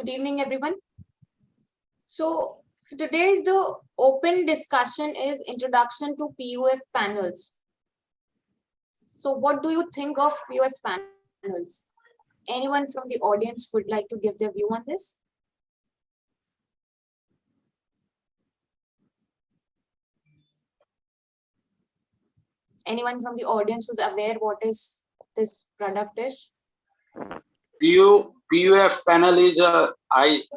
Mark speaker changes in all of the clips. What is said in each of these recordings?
Speaker 1: Good evening, everyone. So today's the open discussion is introduction to PUF panels. So what do you think of PUF panels? Anyone from the audience would like to give their view on this? Anyone from the audience who's aware what is this product is?
Speaker 2: PUF panel is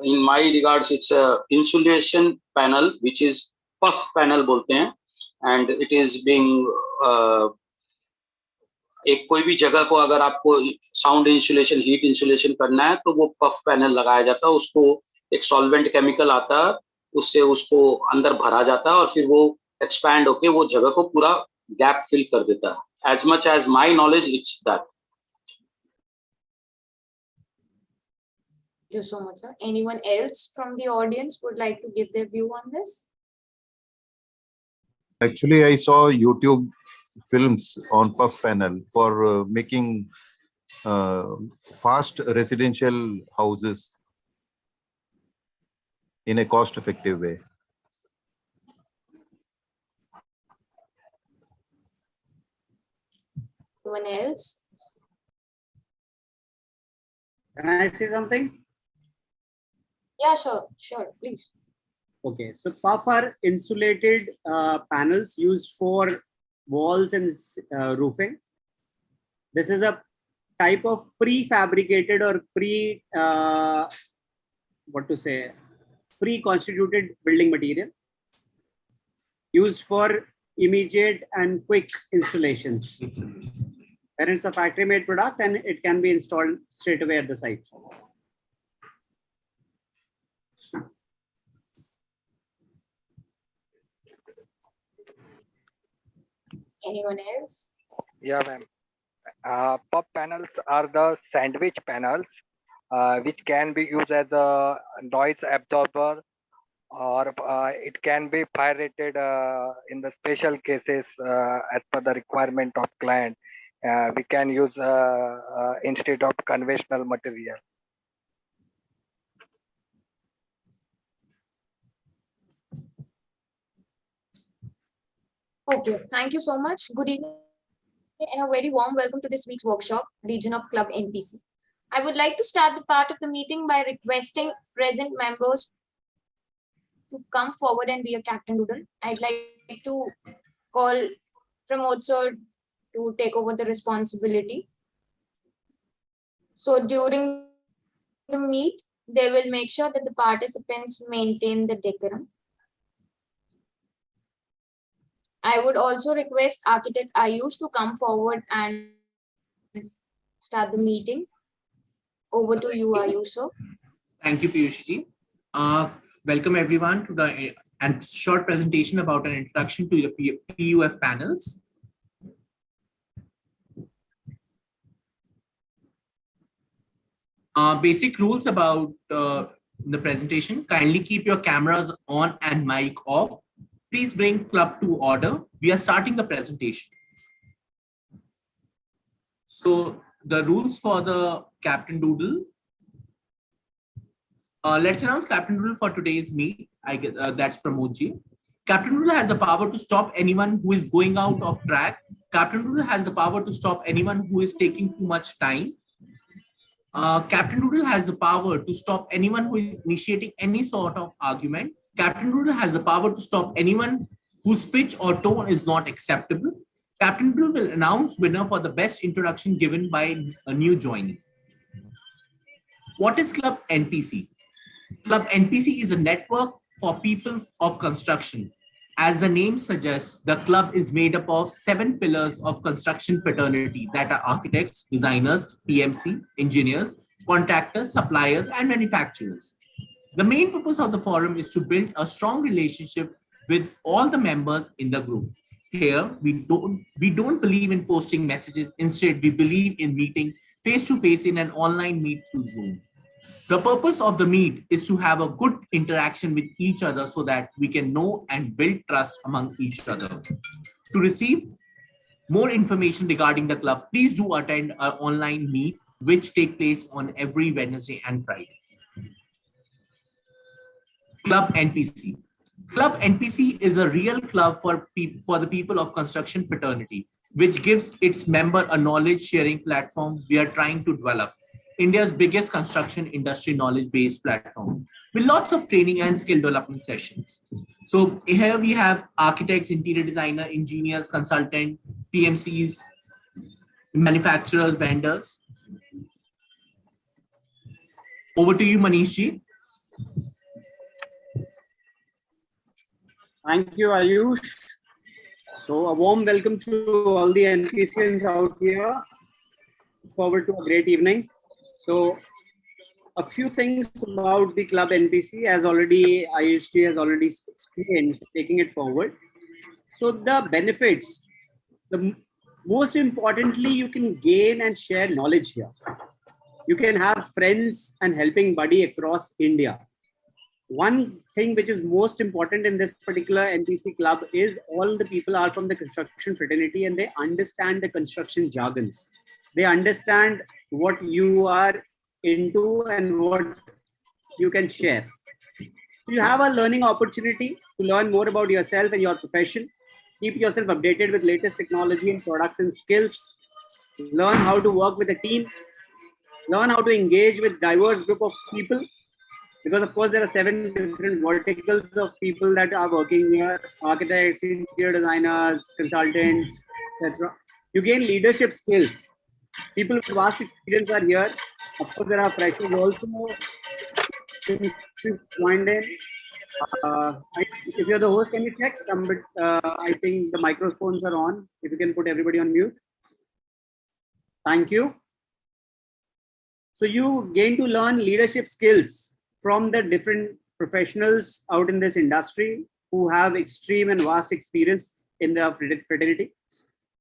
Speaker 2: in my regards, it's a insulation panel, which is puff panel बोलते हैं, and it is being एक कोई भी जगह को अगर आपको sound insulation, heat insulation करना है तो वो पफ पैनल लगाया जाता है, उसको एक सॉल्वेंट केमिकल आता है, उससे उसको अंदर भरा जाता है और फिर वो एक्सपैंड होके वो जगह को पूरा गैप फिल कर देता है. As much as my knowledge, it's that.
Speaker 1: Thank you so much, sir. Anyone else from the audience would like to give their view on this?
Speaker 3: Actually, I saw YouTube films on puff panel for making fast residential houses in a cost-effective way.
Speaker 1: Anyone else?
Speaker 4: Can I say something?
Speaker 1: Yeah, sure, please.
Speaker 4: Okay, so puff are insulated panels used for walls and roofing. This is a type of prefabricated or pre-constituted building material used for immediate and quick installations. And it's a factory-made product and it can be installed straight away at the site.
Speaker 1: Anyone else?
Speaker 5: Yeah, ma'am. Puff panels are the sandwich panels, which can be used as a noise absorber, or it can be fire rated in the special cases as per the requirement of client. We can use instead of conventional material.
Speaker 1: Okay, thank you so much. Good evening and a very warm welcome to this week's workshop, Region of Club NPC. I would like to start the part of the meeting by requesting present members to come forward and be a Captain Doodle. I'd like to call Pramod sir to take over the responsibility. So during the meet, they will make sure that the participants maintain the decorum. I would also request Architect Ayush to come forward and start the meeting. Over to you, Ayush, sir.
Speaker 6: Thank you, Piyushi. Welcome everyone to the short presentation about an introduction to the PUF panels. Basic rules about the presentation. Kindly keep your cameras on and mic off. Please bring club to order. We are starting the presentation. So the rules for the Captain Doodle. Let's announce Captain Doodle for today's meet. I guess that's Pramodji. Captain Doodle has the power to stop anyone who is going out of track. Captain Doodle has the power to stop anyone who is taking too much time. Captain Doodle has the power to stop anyone who is initiating any sort of argument. Captain Doodle has the power to stop anyone whose pitch or tone is not acceptable. Captain Doodle will announce winner for the best introduction given by a new joinee. What is Club NPC? Club NPC is a network for people of construction. As the name suggests, the club is made up of 7 pillars of construction fraternity that are architects, designers, PMC, engineers, contractors, suppliers, and manufacturers. The main purpose of the forum is to build a strong relationship with all the members in the group. Here, we don't believe in posting messages. Instead, we believe in meeting face-to-face in an online meet through Zoom. The purpose of the meet is to have a good interaction with each other so that we can know and build trust among each other. To receive more information regarding the club, please do attend our online meet, which take place on every Wednesday and Friday. Club NPC. Club NPC is a real club for the people of construction fraternity, which gives its member a knowledge sharing platform we are trying to develop. India's biggest construction industry knowledge-based platform with lots of training and skill development sessions. So here we have architects, interior designer, engineers, consultant, PMCs, manufacturers, vendors. Over to you, Manish ji.
Speaker 4: Thank you, Ayush. So a warm welcome to all the NPCs out here. Look forward to a great evening. So a few things about the club NPC, as already Ayush ji has already explained, taking it forward. So the benefits, most importantly, you can gain and share knowledge here. You can have friends and helping buddy across India. One thing which is most important in this particular NPC club is all the people are from the construction fraternity and they understand the construction jargons. They understand what you are into and what you can share. So you have a learning opportunity to learn more about yourself and your profession. Keep yourself updated with latest technology and products and skills. Learn how to work with a team. Learn how to engage with diverse group of people. Because of course there are 7 different verticals of people that are working here: architects, interior designers, consultants, etc. You gain leadership skills. People with vast experience are here. Of course, there are freshers also. Joined in. If you're the host, can you check? I think the microphones are on. If you can put everybody on mute. Thank you. So you gain to learn leadership skills from the different professionals out in this industry who have extreme and vast experience in the fraternity.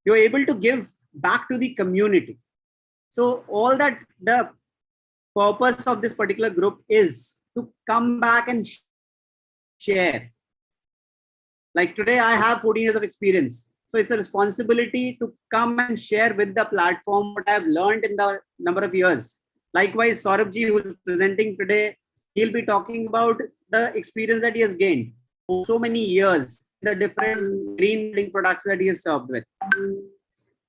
Speaker 4: You're able to give back to the community. So all that the purpose of this particular group is to come back and share. Like today, I have 14 years of experience. So it's a responsibility to come and share with the platform what I've learned in the number of years. Likewise, Saurabh ji, who is presenting today, he'll be talking about the experience that he has gained for so many years, the different green building products that he has served with.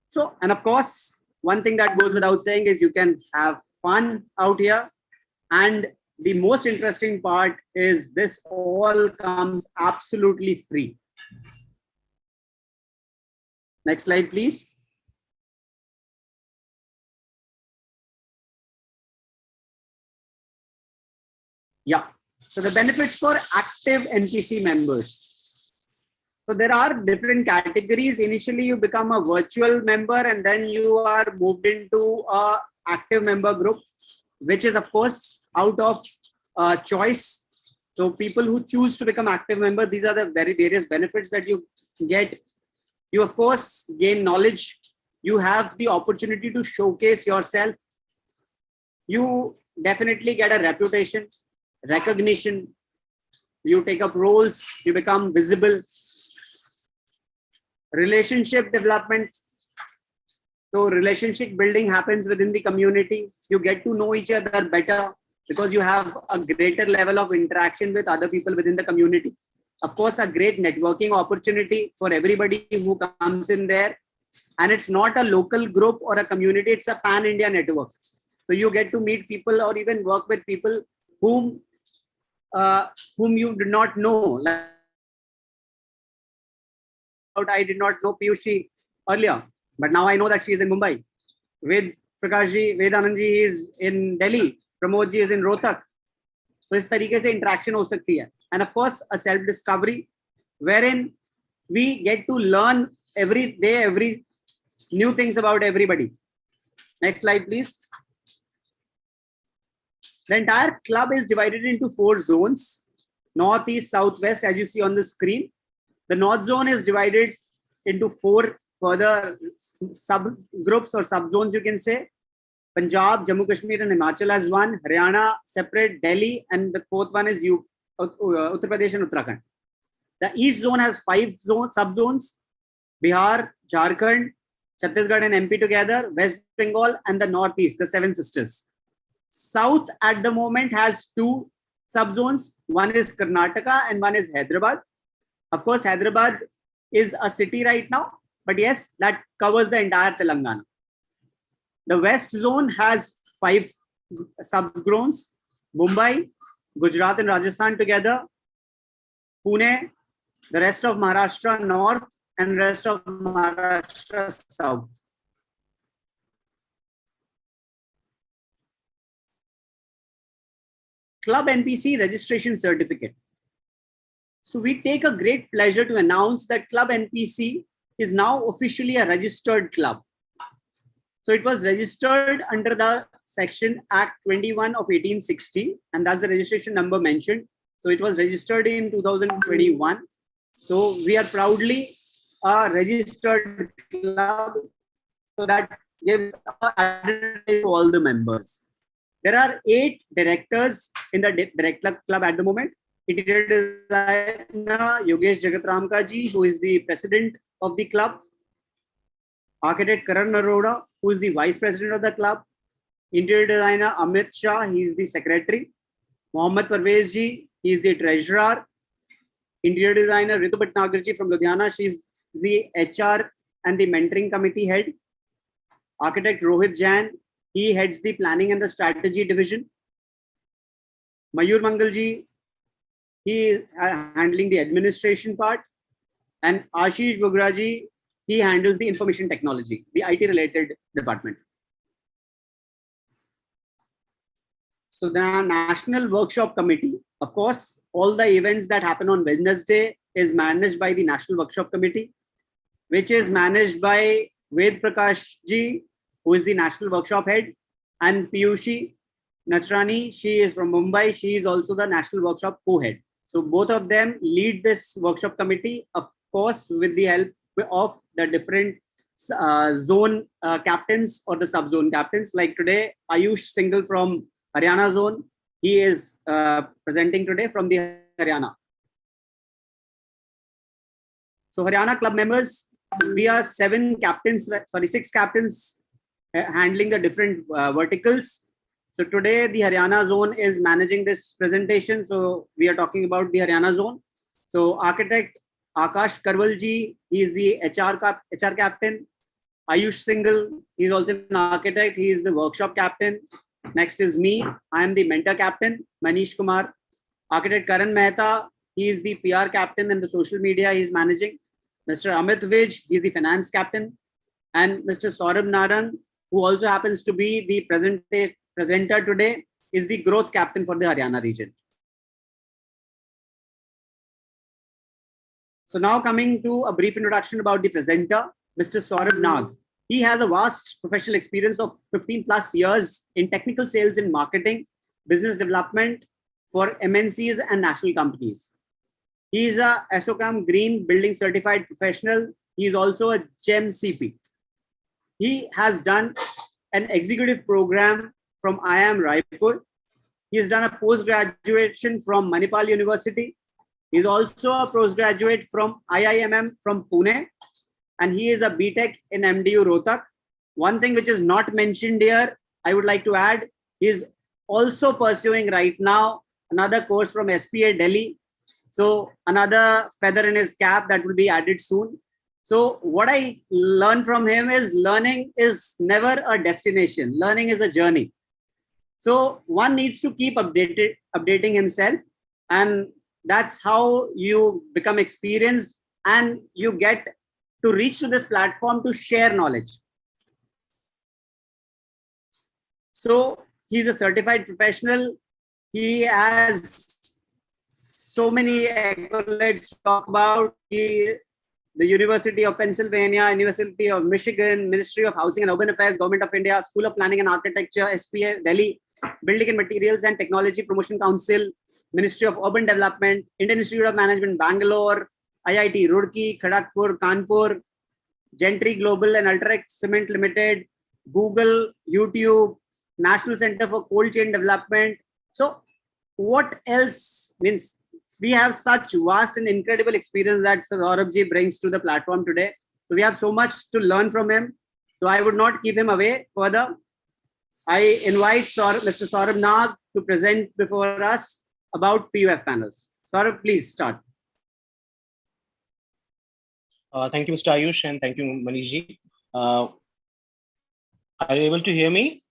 Speaker 4: So, and of course, one thing that goes without saying is you can have fun out here. And the most interesting part is this all comes absolutely free. Next slide, please. Yeah. So the benefits for active NPC members. So there are different categories. Initially, you become a virtual member and then you are moved into a active member group, which is of course out of choice. So people who choose to become active member, these are the very various benefits that you get. You of course gain knowledge. You have the opportunity to showcase yourself. You definitely get a reputation, recognition. You take up roles, you become visible. Relationship development. So relationship building happens within the community. You get to know each other better because you have a greater level of interaction with other people within the community. Of course, a great networking opportunity for everybody who comes in there. And it's not a local group or a community, it's a pan-India network. So you get to meet people or even work with people whom you did not know. I did not know Piyushi earlier, but now I know that she is in Mumbai. Ved Prakashji, Vedanandji is in Delhi. Pramodji is in Rohtak. So इस तरीके से interaction हो सकती है. And of course, a self-discovery wherein we get to learn every day, every new things about everybody. Next slide, please. The entire club is divided into 4 zones: north, east, south, west, as you see on the screen. The north zone is divided into 4 further subgroups or subzones, you can say. Punjab, Jammu Kashmir, and Himachal as one. Haryana separate, Delhi, and the 4th one is Uttar Pradesh and Uttarakhand. The east zone has 5 subzones: Bihar, Jharkhand, Chhattisgarh, and MP together. West Bengal and the northeast, the 7 sisters. South at the moment has 2 sub-zones. One is Karnataka and one is Hyderabad. Of course, Hyderabad is a city right now, but yes, that covers the entire Telangana. The West zone has 5 sub-zones: Mumbai, Gujarat and Rajasthan together, Pune, the rest of Maharashtra North, and rest of Maharashtra South. Club NPC registration certificate. So we take a great pleasure to announce that Club NPC is now officially a registered club. So it was registered under the Section Act 21 of 1860, and that's the registration number mentioned. So it was registered in 2021. So we are proudly a registered club, so that gives added to all the members. There are 8 directors in the director club at the moment. Interior designer Yogesh Jagatramka ji, who is the president of the club. Architect Karan Arora, who is the vice president of the club. Interior designer Amit Shah, he is the secretary. Mohammad Parvez ji, he is the treasurer. Interior designer Ritu Bhatnagar ji from Ludhiana, she is the HR and the mentoring committee head. Architect Rohit Jain, he heads the planning and the strategy division. Mayur Mangal ji, he is handling the administration part. And Ashish Bogra ji, he handles the information technology, the IT related department. So the National Workshop Committee, of course, all the events that happen on Wednesday is managed by the National Workshop Committee, which is managed by Ved Prakash ji, who is the National Workshop Head, and Piyushi Nachrani, she is from Mumbai. She is also the National Workshop Co-Head. So both of them lead this workshop committee, of course, with the help of the different zone captains or the sub-zone captains. Like today, Ayush Singhal from Haryana zone, he is presenting today from the Haryana. So Haryana club members, we are 6 captains handling the different verticals. So today the Haryana zone is managing this presentation. So we are talking about the Haryana zone. So architect Akash Karwal ji, he is the HR captain. Ayush Singhal, he is also an architect. He is the workshop captain. Next is me. I am the mentor captain, Manish Kumar. Architect Karan Mehta, he is the PR captain and the social media he is managing. Mr. Amit Vij, he is the finance captain. And Mr. Saurabh Naran, who also happens to be the presenter today, is the growth captain for the Haryana region. So now coming to a brief introduction about the presenter, Mr. Saurabh Nag. He has a vast professional experience of 15 plus years in technical sales and marketing, business development for MNCs and national companies. He is a ASSOCHAM Green Building Certified Professional. He is also a GEM CP. He has done an executive program from IIM Raipur. He has done a post-graduation from Manipal University. He is also a postgraduate from IIMM from Pune. And he is a BTech in MDU Rohtak. One thing which is not mentioned here, I would like to add, he is also pursuing right now another course from SPA Delhi. So another feather in his cap that will be added soon. So what I learned from him is learning is never a destination. Learning is a journey. So one needs to keep updating himself, and that's how you become experienced and you get to reach to this platform to share knowledge. So he's a certified professional. He has so many accolades to talk about. The University of Pennsylvania, University of Michigan, Ministry of Housing and Urban Affairs, Government of India, School of Planning and Architecture, SPA Delhi, Building and Materials and Technology Promotion Council, Ministry of Urban Development, Indian Institute of Management, Bangalore, IIT Roorkee, Kharagpur, Kanpur, Gentry Global and Ultrac Cement Limited, Google, YouTube, National Center for Cold Chain Development. So what else means? We have such vast and incredible experience that Saurabh brings to the platform today. So we have so much to learn from him. So I would not keep him away further. I invite Mr. Saurabh Nag to present before us about PUF panels. Saurabh, please start.
Speaker 7: Thank you, Mr. Ayush, and thank you, Manishji. Are you able to hear me?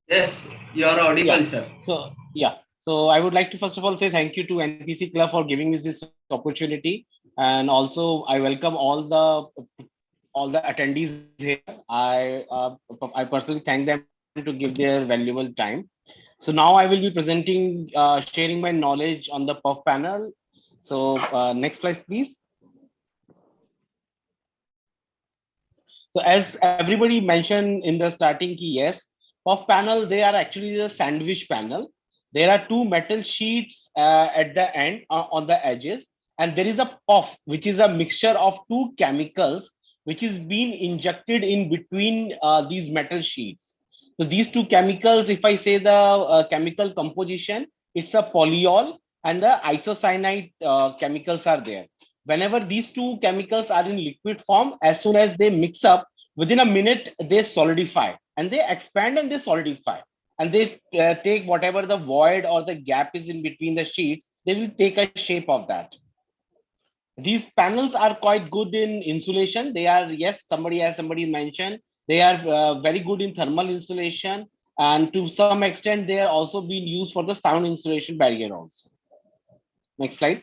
Speaker 6: Yes, you are audible,
Speaker 7: Yeah.
Speaker 6: sir.
Speaker 7: So I would like to first of all say thank you to NPC Club for giving me this opportunity, and also I welcome all the attendees here. I personally thank them to give their valuable time. So now I will be presenting, sharing my knowledge on the PUF panel. So next slide, please. So as everybody mentioned in the starting key, yes, puff panel, they are actually the sandwich panel. There are two metal sheets at the end on the edges, and there is a puff, which is a mixture of two chemicals, which is being injected in between these metal sheets. So these two chemicals, if I say the chemical composition, it's a polyol and the isocyanide chemicals are there. Whenever these two chemicals are in liquid form, as soon as they mix up, within a minute they solidify and they expand and they solidify, and they take whatever the void or the gap is in between the sheets, they will take a shape of that. These panels are quite good in insulation. They are, yes, somebody mentioned, they are very good in thermal insulation, and to some extent they are also being used for the sound insulation barrier also. Next slide.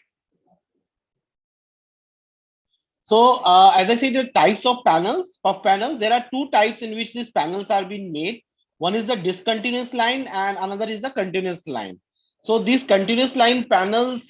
Speaker 7: So as I said, the types of panels, puff panel, there are two types in which these panels are being made. One is the discontinuous line and another is the continuous line. So these continuous line panels,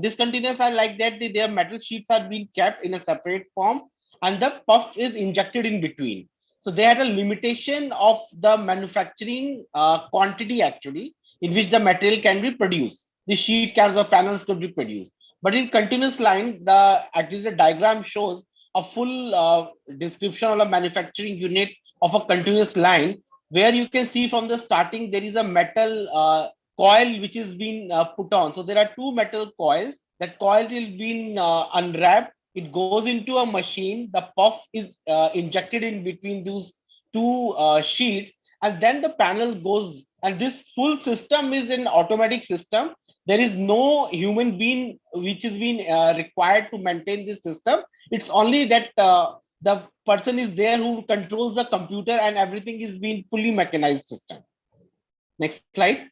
Speaker 7: discontinuous are like that, their metal sheets are being kept in a separate form and the puff is injected in between. So they had a limitation of the manufacturing quantity actually, in which the material can be produced. The sheet cans or panels could be produced. But in continuous line, actually the diagram shows a full description of a manufacturing unit of a continuous line, where you can see from the starting there is a metal coil which is being put on. So there are two metal coils. That coil is being unwrapped. It goes into a machine. The puff is injected in between those two sheets, and then the panel goes. And this full system is an automatic system. There is no human being which is being required to maintain this system. It's only that the person is there who controls the computer, and everything is being fully mechanized system. Next slide.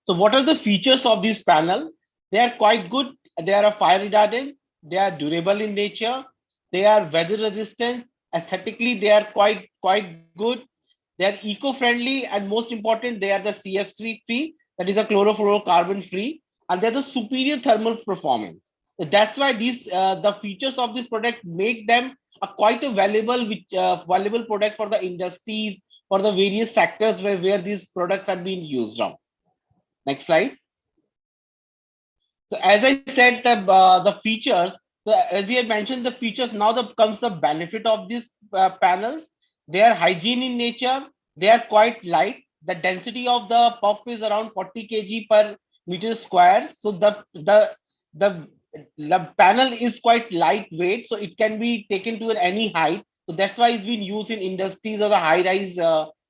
Speaker 7: So what are the features of this panel? They are quite good. They are a fire retardant. They are durable in nature. They are weather resistant. Aesthetically, they are quite good. They are eco-friendly, and most important, they are the CFC free, that is a chlorofluorocarbon free, and they're the superior thermal performance. That's why these the features of this product make them a quite a valuable product for the industries, for the various sectors where these products are being used on. Next slide. So as I said, the features, so as you had mentioned, the features, now comes the benefit of these panels. They are hygiene in nature. They are quite light. The density of the puff is around 40 kg per meter square. So the the panel is quite lightweight, so it can be taken to any height. So that's why it's been used in industries or the high-rise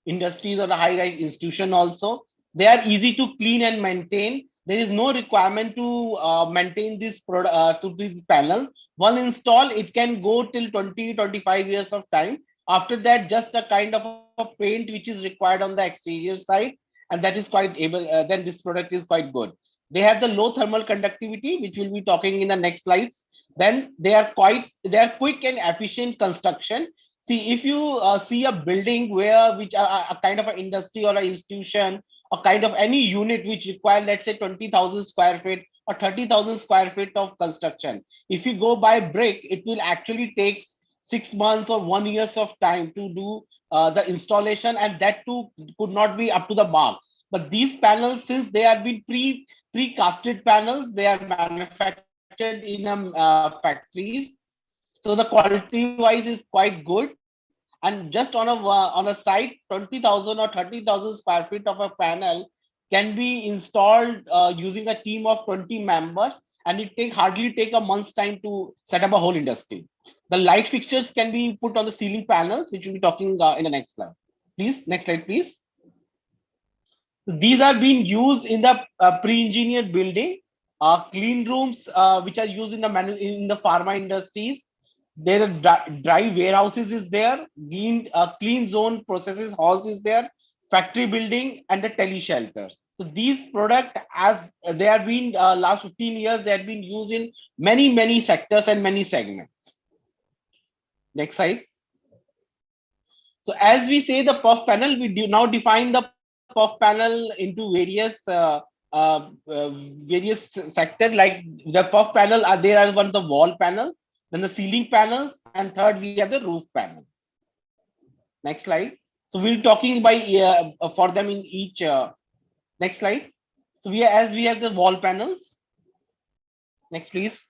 Speaker 7: industries or the high-rise institution also. They are easy to clean and maintain. There is no requirement to maintain this product to this panel. One install, it can go till 20-25 years of time. After that, just a kind of a paint which is required on the exterior side, and that is quite able. Then this product is quite good. They have the low thermal conductivity, which we'll be talking in the next slides. Then they are quick and efficient construction. See, if you see a building which a kind of an industry or an institution, a kind of any unit which require, let's say, 20,000 square feet or 30,000 square feet of construction, if you go by brick, it will actually take 6 months or 1 years of time to do the installation, and that too could not be up to the mark. But these panels, since they have been pre-casted panels, they are manufactured in factories, so the quality wise is quite good. And just on a site, 20,000 or 30,000 square feet of a panel can be installed using a team of 20 members, and it hardly take a month's time to set up a whole industry. The light fixtures can be put on the ceiling panels, which we'll be talking in the next slide. Please, next slide, please. These are being used in the pre-engineered building, clean rooms, which are used in the in the pharma industries. There are dry warehouses is there, clean zone processes halls is there, factory building, and the tele shelters. So these product, as they have been last 15 years, they have been used in many sectors and many segments. Next slide. So as we say the puff panel, we do now define the puff panel into uh, uh, various sector. Like the puff panel, are there are one of the wall panels, then the ceiling panels, and third we have the roof panels. Next slide. So we're talking by for them in each. Next slide. So we have the wall panels. Next, please.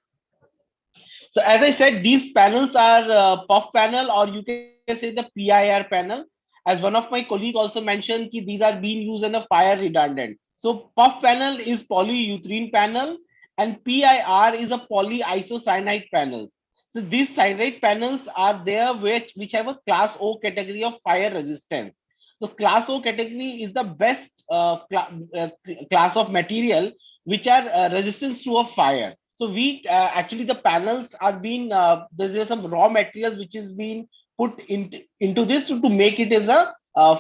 Speaker 7: So as I said, these panels are puff panel, or you can say the PIR panel. As one of my colleague also mentioned, ki these are being used in a fire redundant. So puff panel is polyurethane panel, and PIR is a polyisocyanide panels. So these cyanide panels are there which have a class O category of fire resistance. So class O category is the best class of material which are resistance to a fire. So we actually the panels are being there's some raw materials which is being put into this to make it as a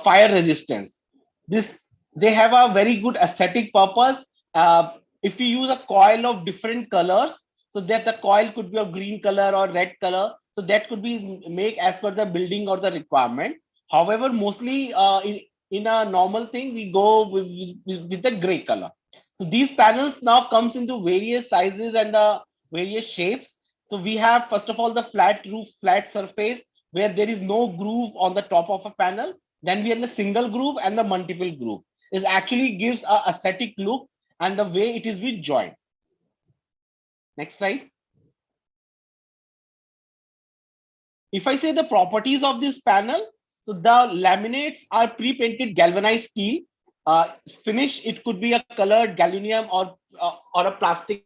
Speaker 7: fire resistance. This they have a very good aesthetic purpose. If you use a coil of different colors, so that the coil could be of green color or red color, so that could be make as per the building or the requirement. However, mostly in a normal thing, we go with the gray color. So these panels now comes into various sizes and various shapes. So we have first of all the flat roof, flat surface where there is no groove on the top of a panel. Then we have the single groove and the multiple groove. It actually gives a aesthetic look and the way it is being joined. Next slide. If I say the properties of this panel, so the laminates are pre-painted galvanized steel. Finish, it could be a colored galunium or a plastic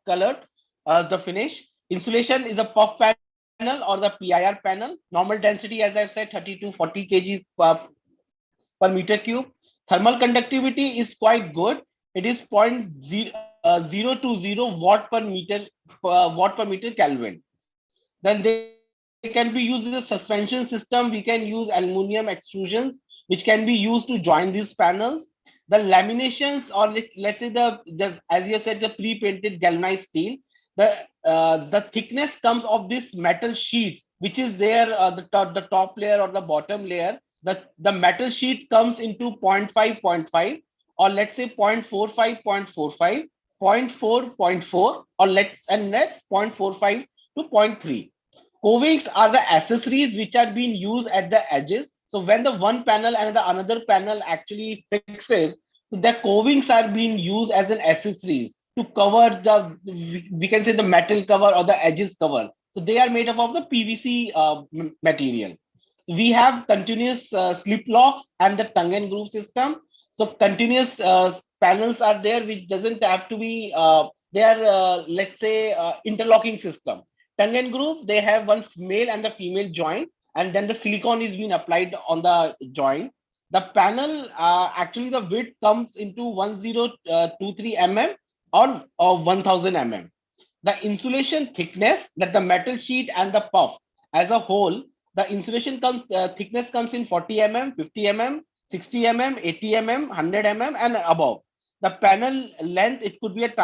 Speaker 7: colored the finish. Insulation is a puff panel or the PIR panel. Normal density, as I've said, 30 to 40 kg per meter cube. Thermal conductivity is quite good. It is 0.020 watt per meter Kelvin. Then they can be used as a suspension system. We can use aluminum extrusions, which can be used to join these panels. The laminations, or let's say as you said, the pre-painted galvanized steel. The thickness comes of this metal sheets, which is there, the top layer or the bottom layer. The metal sheet comes into zero point 0.5, zero point 0.5, or let's say 0.45, 0.45, 0.4, 0.4, or let's 0.45 to 0.3. Covings are the accessories which are being used at the edges. So when the one panel and the another panel actually fixes, so the covings are being used as an accessories to cover the, we can say the metal cover or the edges cover. So they are made up of the PVC material. We have continuous slip locks and the tongue and groove system. So continuous panels are there, which doesn't have to be, they are, let's say, interlocking system. Tongue and groove, they have one male and the female joint, and then the silicone is being applied on the joint. The panel, actually the width comes into 1023 mm or 1000 mm. The insulation thickness, that the metal sheet and the puff as a whole, the insulation comes thickness comes in 40 mm, 50 mm, 60 mm, 80 mm, 100 mm and above. The panel length, it could be a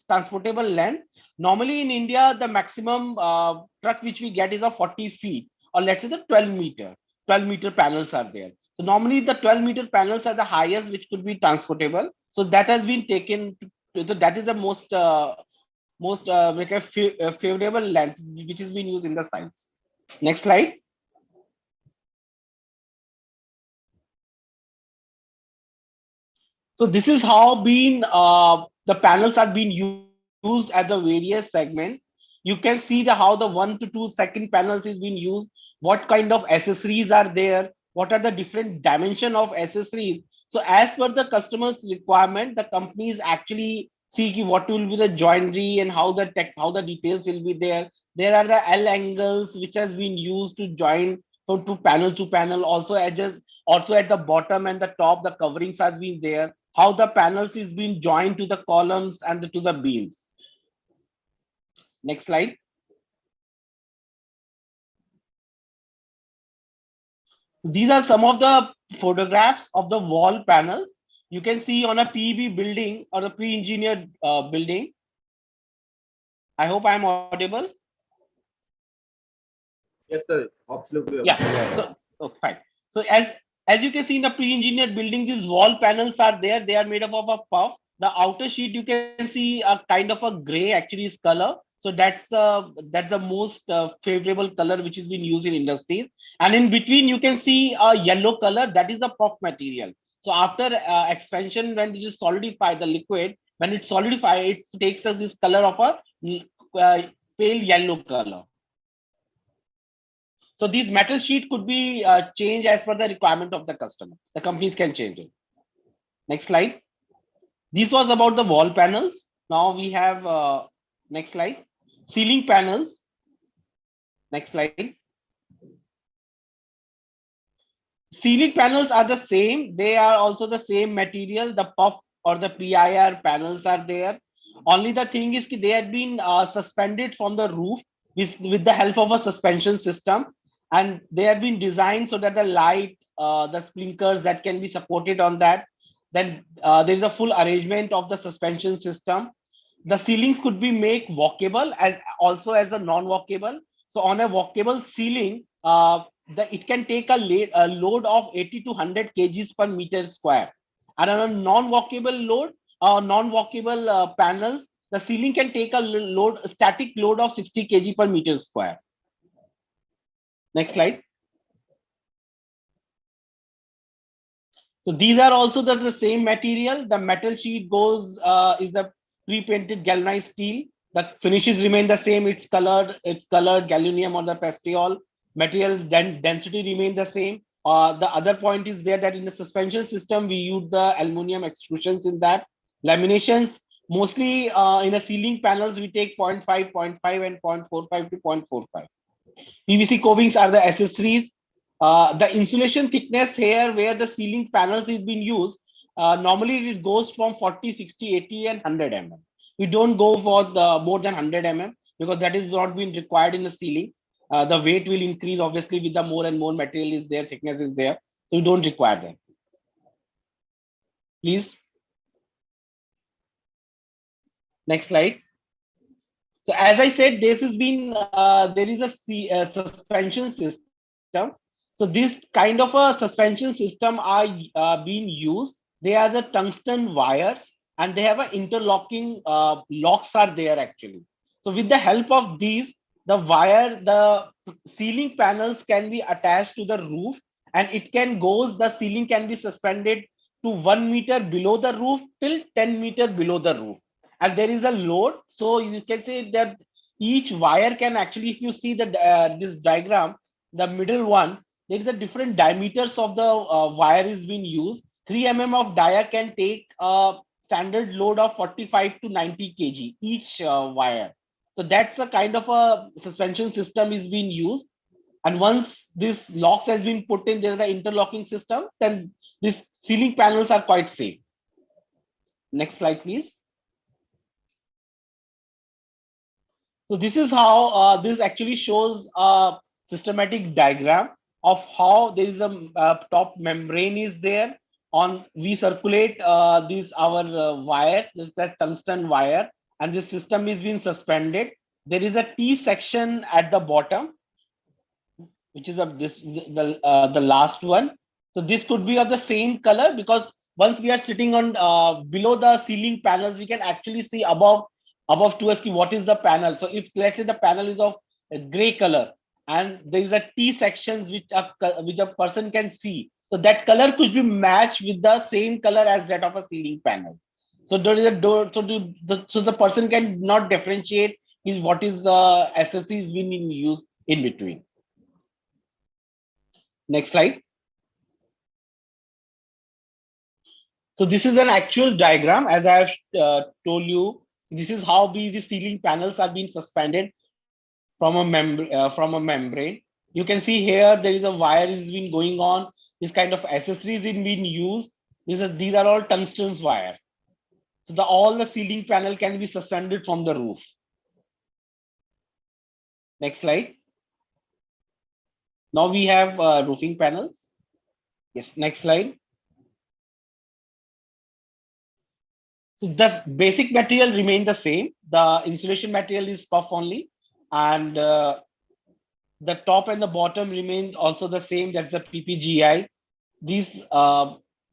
Speaker 7: transportable length. Normally in India, the maximum truck which we get is of 40 feet, or let's say the 12 meter panels are there. So normally the 12-meter panels are the highest which could be transportable. So that has been taken that is the most like a favorable length which is being used in the science. Next slide. So this is how being the panels are being used at the various segments. You can see the how the 1 to 2 second panels is being used, what kind of accessories are there, what are the different dimension of accessories. So as per the customer's requirement, the companies actually see what will be the joinery and how the details will be there. There are the L angles which has been used to join from to panel. Also edges, also at the bottom and the top, the coverings has been there. how the panels is being joined to the columns and to the beams. Next slide. These are some of the photographs of the wall panels. You can see on a PEB building or a pre-engineered building. I hope I'm audible.
Speaker 8: Yes, sir. Absolutely.
Speaker 7: Yeah. So, oh, fine. So as you can see in the pre-engineered building, these wall panels are there. They are made up of a puff. The outer sheet you can see a kind of a gray actually is color. So that's the most favorable color which is being used in industries. And in between you can see a yellow color, that is a puff material. So after expansion, when it is solidify the liquid, when it solidify, it takes us this color of a pale yellow color. So these metal sheet could be changed as per the requirement of the customer. The companies can change it. Next slide. This was about the wall panels. Now we have next slide. Ceiling panels. Next slide. Ceiling panels are the same. They are also the same material. The puff or the PIR panels are there. Only the thing is they had been suspended from the roof with the help of a suspension system, and they have been designed so that the light, the sprinkles that can be supported on that. Then there is a full arrangement of the suspension system. The ceilings could be made walkable and also as a non-walkable. So on a walkable ceiling, it can take a load of 80 to 100 kgs per meter square. And on a non-walkable load, non-walkable panels, the ceiling can take a static load of 60 kg per meter square. Next slide. So these are also the same material. The metal sheet goes is the pre-painted galvanized steel. The finishes remain the same. It's colored galunium or the pastiol. Material density remain the same. The other point is there that in the suspension system we use the aluminum extrusions in that. Laminations mostly in a ceiling panels we take 0.5, 0.5 and 0.45 to 0.45. PVC covings are the accessories. The insulation thickness here where the ceiling panels is being used, normally it goes from 40, 60, 80 and 100 mm. We don't go for the more than 100 mm because that is not being required in the ceiling. The weight will increase obviously with the more and more material is there, thickness is there. So we don't require that. Please. Next slide. So as I said, this has been there is a suspension system. So this kind of a suspension system are being used. They are the tungsten wires and they have an interlocking locks are there actually. So with the help of these, the ceiling panels can be attached to the roof and the ceiling can be suspended to 1 meter below the roof till 10 meter below the roof. And there is a load, so you can say that each wire can actually, if you see this diagram, the middle one, there is a different diameters of the wire is being used. 3 mm of dia can take a standard load of 45 to 90 kg each wire. So that's a kind of a suspension system is being used. And once this locks has been put in, there is the interlocking system, then these ceiling panels are quite safe. Next slide, please. So this is how this actually shows a systematic diagram of how there is a top membrane is there. On we circulate these our wires, this that tungsten wire, and this system is being suspended. There is a T section at the bottom, which is the last one. So this could be of the same color because once we are sitting on below the ceiling panels, we can actually see above to us what is the panel. So if let's say the panel is of a gray color and there is a T sections which a person can see, so that color could be matched with the same color as that of a ceiling panel. So there is a door. So the person can not differentiate is what is the SSC is being used in between. Next slide. So this is an actual diagram. As I have told you, this is how these ceiling panels are being suspended from a membrane. You can see here there is a wire is been going on. This kind of accessories is being used. These are all tungsten wire. So all the ceiling panel can be suspended from the roof. Next slide. Now we have roofing panels. Yes, next slide. So the basic material remain the same. The insulation material is puff only, and the top and the bottom remain also the same. That's the PPGI. These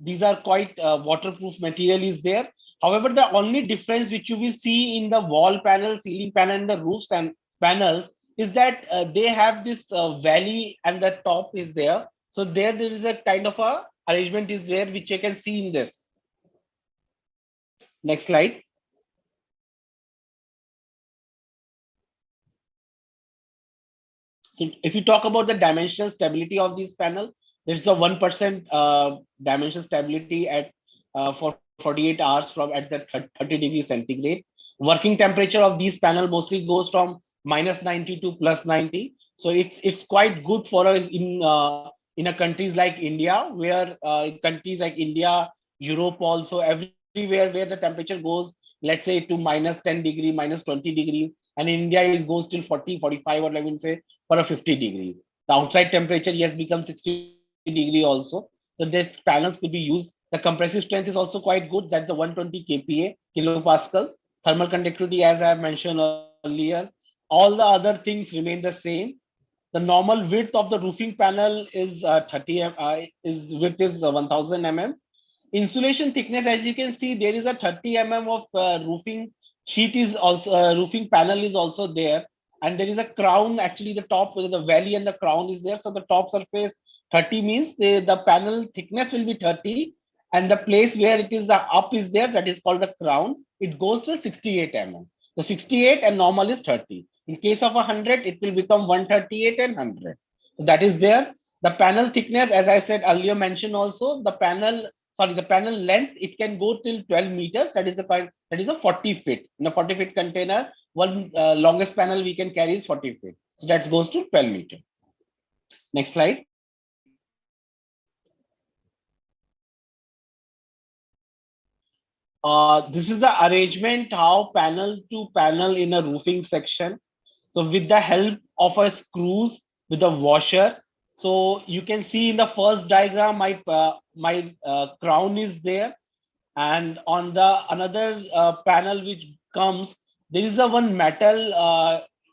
Speaker 7: these are quite waterproof material is there. However, the only difference which you will see in the wall panel, ceiling panel, and the roofs and panels is that they have this valley and the top is there. So there is a kind of a arrangement is there which you can see in this. Next slide. So if you talk about the dimensional stability of this panel, there's a 1% dimensional stability at for 48 hours from at the 30 degrees centigrade. Working temperature of these panel mostly goes from -90 to +90. So it's quite good for in a countries like India, where countries like India, Europe also, everywhere where the temperature goes, let's say to -10 degree, -20 degrees, and in India it goes till 40, 45, or let me say for a 50 degrees. The outside temperature, yes, becomes 60 degree also. So this panels could be used. The compressive strength is also quite good. That's the 120 kPa, kilopascal. Thermal conductivity, as I have mentioned earlier. All the other things remain the same. The normal width of the roofing panel is 30 is width is 1000 mm. Insulation thickness, as you can see, there is a 30 mm of roofing sheet is also roofing panel is also there, and there is a crown. Actually, the top, the valley and the crown is there. So the top surface 30 means the panel thickness will be 30, and the place where it is the up is there, that is called the crown. It goes to 68 mm. So 68 and normal is 30. In case of 100, it will become 138 and 100. So that is there. The panel thickness, as I said earlier, mentioned also, the panel, sorry, the panel length, it can go till 12 meters. That is a 40 feet. In a 40 feet container, one longest panel we can carry is 40 feet. So that goes to 12 meters. Next slide. This is the arrangement how panel to panel in a roofing section. So with the help of a screws with a washer, so you can see in the first diagram, my crown is there, and on the another panel which comes, there is a one metal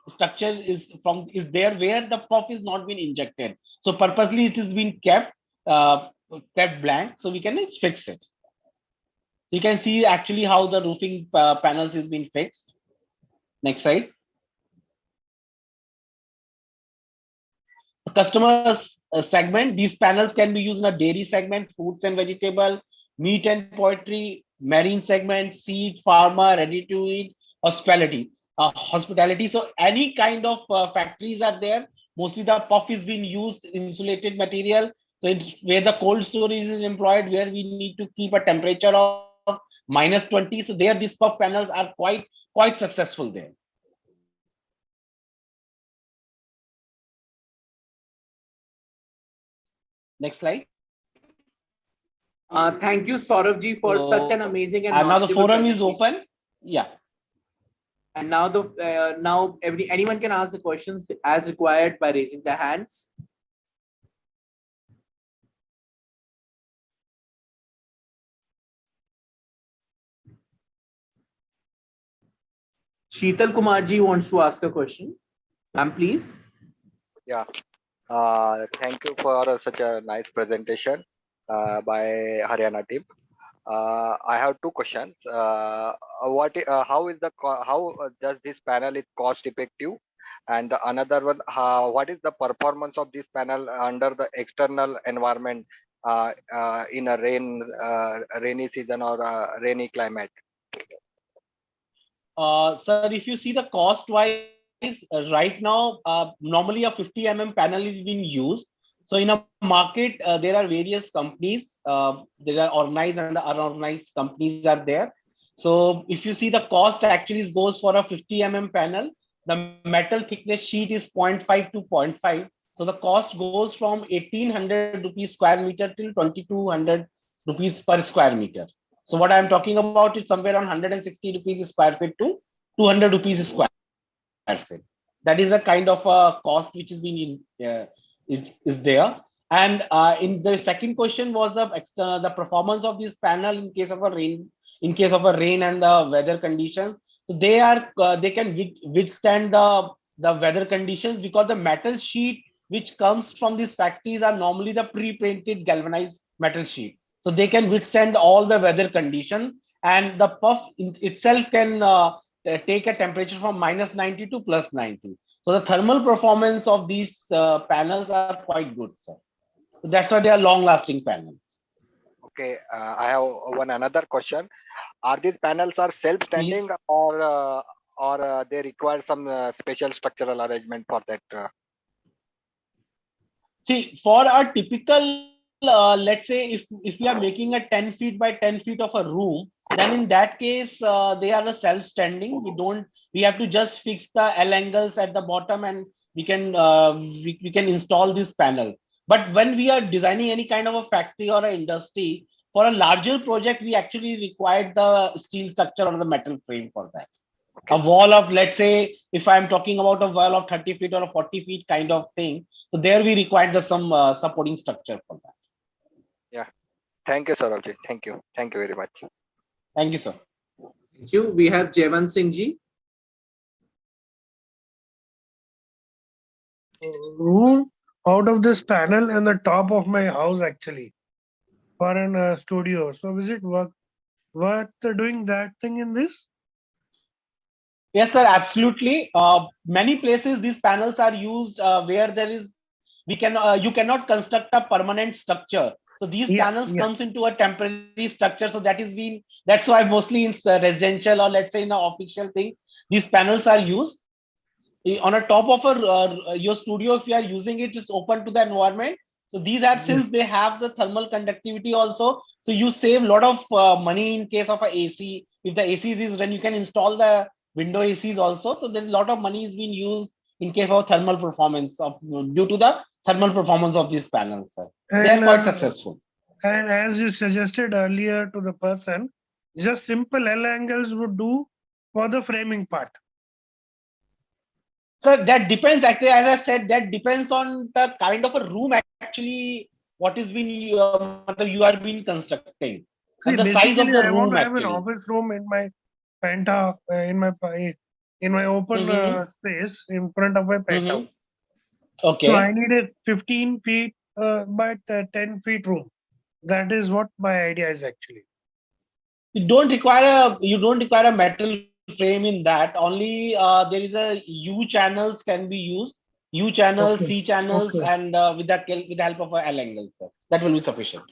Speaker 7: structure is there where the puff is not been injected. So purposely it is been kept blank, so we can fix it. So you can see actually how the roofing panels is being fixed. Next slide. Customers segment, these panels can be used in a dairy segment, fruits and vegetable, meat and poultry, marine segment, seed, pharma, ready to eat, hospitality. So any kind of factories are there. Mostly the puff is being used insulated material. So where the cold storage is employed, where we need to keep a temperature of -20. So there these puff panels are quite successful there. Next slide.
Speaker 6: Thank you, Saurabh for such an amazing and
Speaker 7: now the
Speaker 6: knowledgeable
Speaker 7: forum is
Speaker 6: presentation.
Speaker 7: open. Yeah.
Speaker 6: And now anyone can ask the questions as required by raising their hands. Sheetal Kumarji wants to ask a question. Ma'am, please.
Speaker 5: Yeah. Thank you for such a nice presentation by Haryana team. I have two questions. How does this panel is cost effective? And another one, what is the performance of this panel under the external environment in a rainy season or rainy climate?
Speaker 7: Sir, if you see the cost wise, right now, normally a 50 mm panel is being used. So in a market, there are various companies, there are organized and the unorganized companies are there. So if you see the cost actually goes for a 50 mm panel, the metal thickness sheet is 0.5 to 0.5. So the cost goes from 1800 rupees square meter till 2200 rupees per square meter. So what I'm talking about is somewhere around 160 rupees square feet to 200 rupees square feet. That is a kind of a cost which is being is there. And in the second question was the performance of this panel in case of a rain and the weather conditions. So they can withstand the weather conditions because the metal sheet which comes from these factories are normally the pre-painted galvanized metal sheet. So they can withstand all the weather condition, and the puff itself can take a temperature from -90 to +90. So the thermal performance of these panels are quite good, sir. So that's why they are long-lasting panels.
Speaker 5: Okay, I have one another question. Are these panels are self-standing or they require some special structural arrangement for that?
Speaker 7: See, for a typical, let's say if we are making a 10 feet by 10 feet of a room, then in that case, they are a self-standing. We have to just fix the L angles at the bottom and we can install this panel. But when we are designing any kind of a factory or an industry, for a larger project, we actually require the steel structure or the metal frame for that. A wall of, let's say, if I'm talking about a wall of 30 feet or a 40 feet kind of thing, so there we require some supporting structure for that.
Speaker 5: Yeah. Thank you, Saurabh. Thank you. Thank you very much.
Speaker 7: Thank you, sir.
Speaker 6: Thank you. We have Jayant Singh ji.
Speaker 9: Room out of this panel and the top of my house actually for an studio. So is it worth doing that thing in this?
Speaker 7: Yes, sir, absolutely. Many places these panels are used where you cannot construct a permanent structure. So these panels comes into a temporary structure. So that's why mostly in residential or let's say in the official things, these panels are used. On a top of your studio, if you are using it, it's open to the environment. So these are, since they have the thermal conductivity also, so you save a lot of money in case of a AC. If the AC is run, you can install the window ACs also. So there's a lot of money is being used in case of thermal performance due to the thermal performance of these panels, sir. They are quite successful.
Speaker 9: And as you suggested earlier to the person, just simple L angles would do for the framing part.
Speaker 7: So that depends, actually, as I said, that depends on the kind of a room actually what is being you are being constructing.
Speaker 9: See,
Speaker 7: and the size of
Speaker 9: basically,
Speaker 7: the
Speaker 9: I want
Speaker 7: room
Speaker 9: to have an
Speaker 7: actually.
Speaker 9: office room in my penthouse, in my open space in front of my penthouse.
Speaker 7: Okay.
Speaker 9: So I need a 15 feet by 10 feet room. That is what my idea is actually.
Speaker 7: You don't require a metal frame in that. Only there is a U channels can be used. U channels, C channels, and with the help of a L angles, sir. That will be sufficient.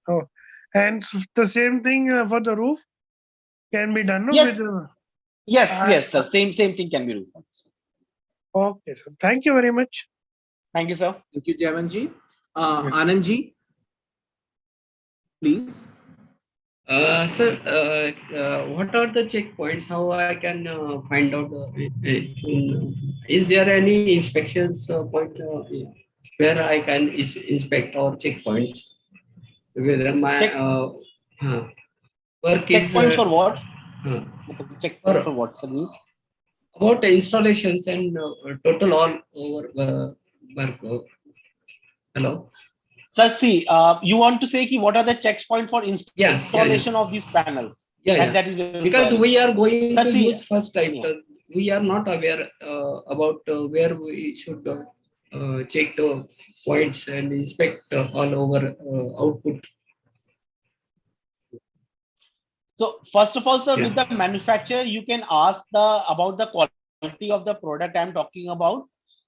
Speaker 9: Oh, and the same thing for the roof can be done. No,
Speaker 7: Yes.
Speaker 9: with
Speaker 7: Yes, sir. Same thing can be done.
Speaker 9: Okay, sir. Thank you very much.
Speaker 7: Thank you, sir.
Speaker 6: Thank you, Jayant ji. Anand ji, please.
Speaker 10: Sir, what are the checkpoints? How I can find out? Is there any inspections point where I can inspect or checkpoints? Whether my work is
Speaker 7: checkpoints for what?
Speaker 10: Checkpoint
Speaker 7: for what, sir? Means?
Speaker 10: About installations and total all over work. Hello.
Speaker 7: Sir, see, you want to say what are the checkpoints for installation of these panels?
Speaker 10: Yeah.
Speaker 7: That is
Speaker 10: because we are going
Speaker 7: sir,
Speaker 10: to use first time. We are not aware about where we should check the points and inspect all over output.
Speaker 7: So first of all, sir, with the manufacturer, you can ask about the quality of the product I'm talking about.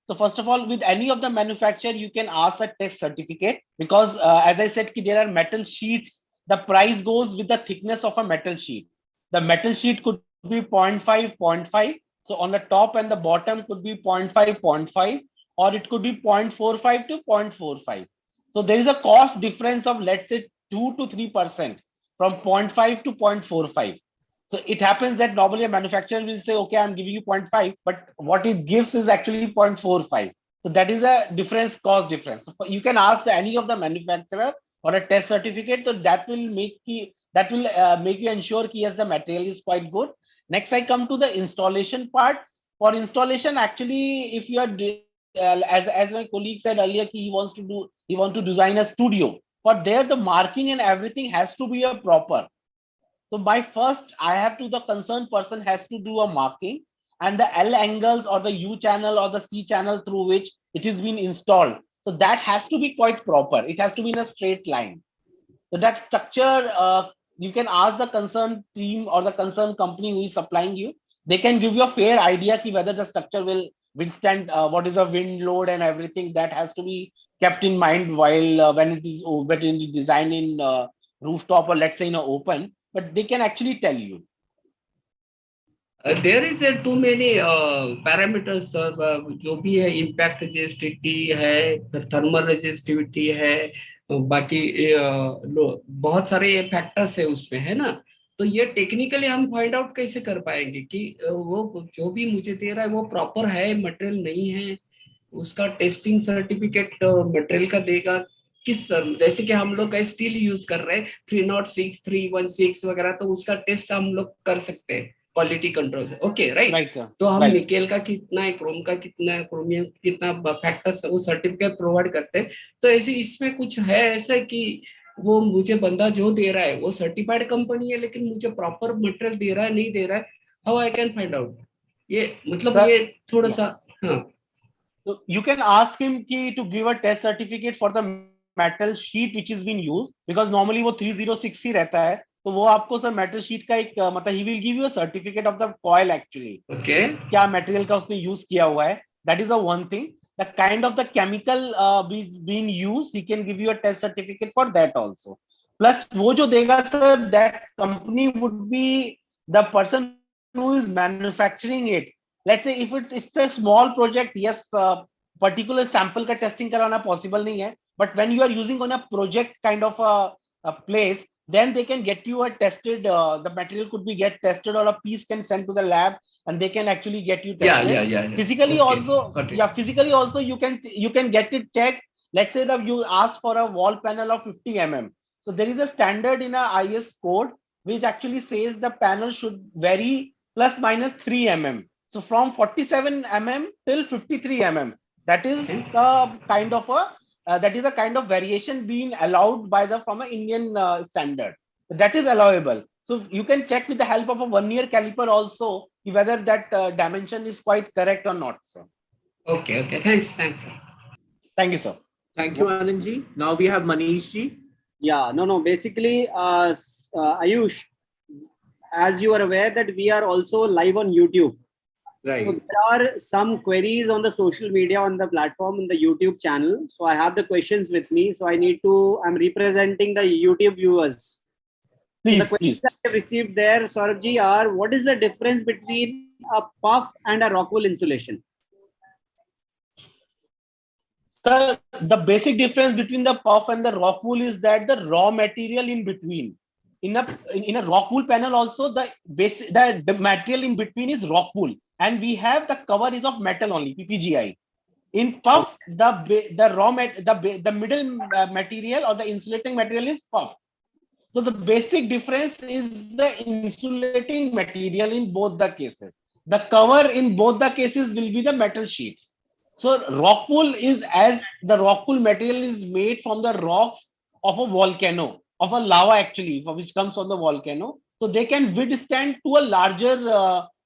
Speaker 7: So first of all, with any of the manufacturer, you can ask a test certificate because as I said, there are metal sheets. The price goes with the thickness of a metal sheet. The metal sheet could be 0.5, 0.5. So on the top and the bottom could be 0.5, 0.5, or it could be 0.45 to 0.45. So there is a cost difference of, let's say, 2 to 3% from 0.5 to 0.45. So it happens that normally a manufacturer will say, okay, I'm giving you 0.5, but what it gives is actually 0.45. So that is a difference, cost difference. So you can ask any of the manufacturer or a test certificate. So that will make make you ensure that yes, the material is quite good. Next, I come to the installation part. For installation, actually, if you are as my colleague said earlier, he want to design a studio. For there, the marking and everything has to be a proper. So by first, I have to, the concerned person has to do a marking, and the L angles or the U channel or the C channel through which it is being installed. So that has to be quite proper. It has to be in a straight line. So that structure, you can ask the concerned team or the concerned company who is supplying you. They can give you a fair idea ki whether the structure will withstand what is the wind load and everything. That has to be kept in mind while when it is designed in rooftop or let's say in a open. But they can actually tell you.
Speaker 10: There is too many parameters, जो भी है impact resistivity है, thermal resistivity है, बाकी बहुत सारे factors है उसमें, है ना? तो ये टेक्निकली हम फाइंड आउट कैसे कर पाएंगे कि वो जो भी मुझे दे रहा है वो प्रॉपर है, मटेरियल नहीं है, उसका टेस्टिंग सर्टिफिकेट मटेरियल का देगा किस तरह? जैसे कि हम लोग स्टील यूज कर रहे हैं 306 316 वगैरह, तो उसका टेस्ट हम लोग कर सकते हैं क्वालिटी कंट्रोल से, ओके राइट? तो हम निकेल का कितना है, क्रोम का कितना है, क्रोमियम कितना फैक्टर्स है, वो सर्टिफिकेट प्रोवाइड करते हैं। तो ऐसे इसमें कुछ है ऐसा कि वो मुझे बंदा जो दे रहा है वो सर्टिफाइड कंपनी है, लेकिन मुझे प्रॉपर मटेरियल दे रहा है नहीं दे रहा है, how I can find out? ये मतलब ये थोड़ा सा, हाँ।
Speaker 7: So you can ask him to give a test certificate for the metal sheet which is being used, because normally वो 306 ही रहता है, तो वो आपको सर मेटल शीट का एक मतलब he will give you a certificate of the coil actually.
Speaker 10: Okay.
Speaker 7: क्या मटेरियल का उसने यूज किया हुआ है, that is the one thing. The kind of the chemical being used, he can give you a test certificate for that also. Plus वो जो देगा sir, that company would be the person who is manufacturing it. Let's say if it's a small project, yes, particular sample का testing कराना possible नहीं है, but when you are using on a project kind of a place, then they can get you a tested, the material could be get tested, or a piece can send to the lab and they can actually get you tested.
Speaker 10: Yeah.
Speaker 7: Physically
Speaker 10: Okay.
Speaker 7: also, physically also you can get it checked. Let's say that you ask for a wall panel of 50 mm. So there is a standard in a IS code which actually says the panel should vary plus minus 3 mm. So from 47 mm till 53 mm, that is the kind of a variation being allowed by from an Indian standard. That is allowable. So you can check with the help of a vernier caliper also whether that dimension is quite correct or not, sir.
Speaker 10: Okay. Thanks. Sir.
Speaker 7: Thank you, sir.
Speaker 6: Thank you, Anand ji. Now we have Manish ji.
Speaker 4: Yeah, no. Basically, Ayush, as you are aware that we are also live on YouTube.
Speaker 6: Right.
Speaker 4: So there are some queries on the social media, on the platform, in the YouTube channel. So I have the questions with me. So I'm representing the YouTube viewers.
Speaker 7: Please,
Speaker 4: so the questions that I have received there, Saurabh are: what is the difference between a puff and a rock wool insulation?
Speaker 7: Sir, the basic difference between the puff and the rock wool is that the raw material in between. In a rock wool panel also, the material in between is rock wool, and we have the cover is of metal only, PPGI. In puff, the middle material or the insulating material is puff. So the basic difference is the insulating material in both the cases. The cover in both the cases will be the metal sheets. So rock wool is, as the rock wool material is made from the rocks of a volcano, of a lava actually, which comes from the volcano. So they can withstand to a larger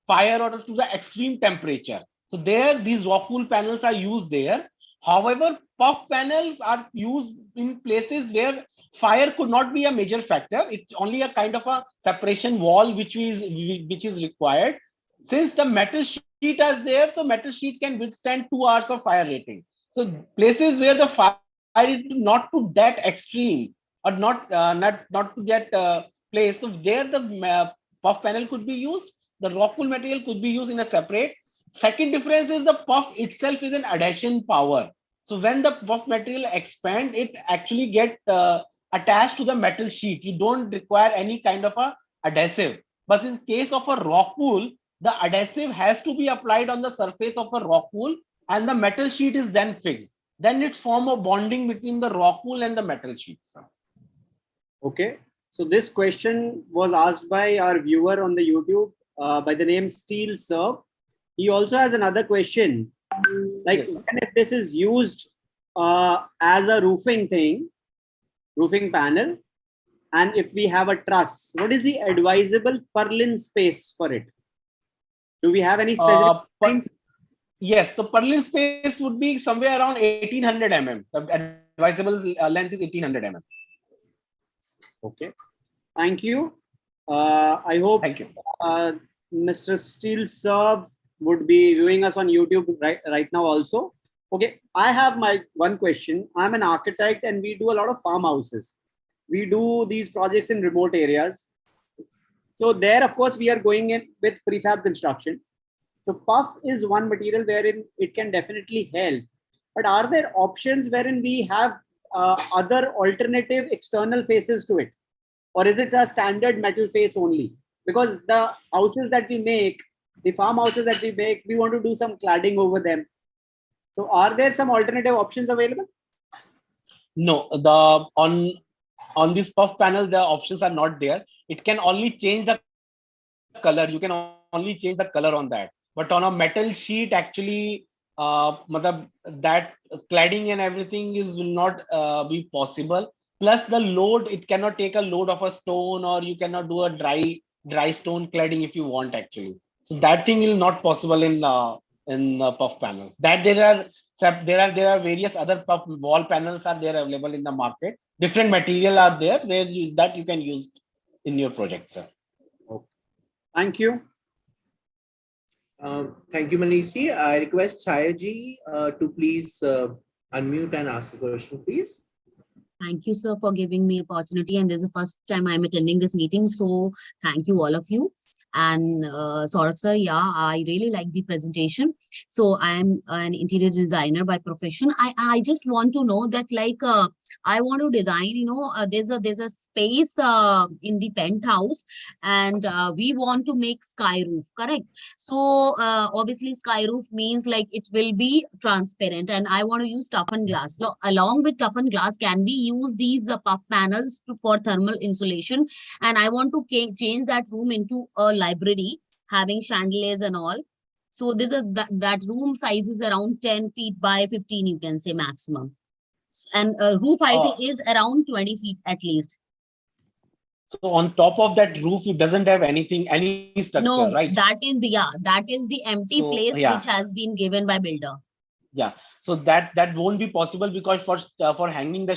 Speaker 7: fire or to the extreme temperature. So there, these rock wool panels are used there. However, puff panels are used in places where fire could not be a major factor. It's only a kind of a separation wall which is required. Since the metal sheet is there, so metal sheet can withstand 2 hours of fire rating. So places where the fire is not to that extreme or not to that place, so there the puff panel could be used. The rock wool material could be used in a separate. Second difference is the puff itself is an adhesion power. So when the puff material expand, it actually get attached to the metal sheet. You don't require any kind of a adhesive. But in case of a rock wool, the adhesive has to be applied on the surface of a rock wool, and the metal sheet is then fixed. Then it's form a bonding between the rock wool and the metal sheet. Sir.
Speaker 4: Okay. So this question was asked by our viewer on the YouTube by the name Steel Serve. He also has another question. Like,
Speaker 7: Yes, sir.
Speaker 4: when if this is used as a roofing thing, roofing panel, and if we have a truss, what is the advisable purlin space for it? Do we have any specific
Speaker 7: But
Speaker 4: things?
Speaker 7: yes, the purlin space would be somewhere around 1800 mm. The advisable length is 1800 mm.
Speaker 4: Okay. Thank you. I hope
Speaker 7: Thank you.
Speaker 4: Mr. Steel Serve would be viewing us on YouTube right now also. Okay, I have my one question. I'm an architect and we do a lot of farmhouses. We do these projects in remote areas. So there, of course, we are going in with prefab construction. So puff is one material wherein it can definitely help. But are there options wherein we have other alternative external faces to it? Or is it a standard metal face only? Because the houses that we make, the farmhouses that we make, we want to do some cladding over them. So are there some alternative options available?
Speaker 7: No, the on this puff panel, the options are not there. It can only change the color. You can only change the color on that. But on a metal sheet, actually, that cladding and everything is will not be possible. Plus the load, it cannot take a load of a stone, or you cannot do a dry stone cladding if you want actually. So that thing will not possible in puff panels. That there are various other puff wall panels are there available in the market. Different material are there that you can use in your project, sir.
Speaker 4: Okay. Thank you.
Speaker 6: Thank you, Manishi. I request Chayaji to please unmute and ask the question, please.
Speaker 11: Thank you, sir, for giving me opportunity. And this is the first time I'm attending this meeting. So thank you, all of you. And Saurabh sir, yeah, I really like the presentation. So I'm an interior designer by profession. I just want to know that like I want to design, there's a space in the penthouse, and we want to make sky roof, correct? So obviously sky roof means like it will be transparent, and I want to use toughened glass. So along with toughened glass, can we use these puff panels for thermal insulation? And I want to change that room into a library having chandeliers and all. So this is that room size is around 10 feet by 15, you can say maximum. And roof height
Speaker 7: Uh,
Speaker 11: is around 20 feet at least.
Speaker 7: so on top of that roof, it doesn't have any structure,
Speaker 11: No,
Speaker 7: right?
Speaker 11: that is the empty
Speaker 7: So
Speaker 11: place
Speaker 7: yeah,
Speaker 11: which has been given by builder.
Speaker 7: yeah. So that won't be possible, because for hanging the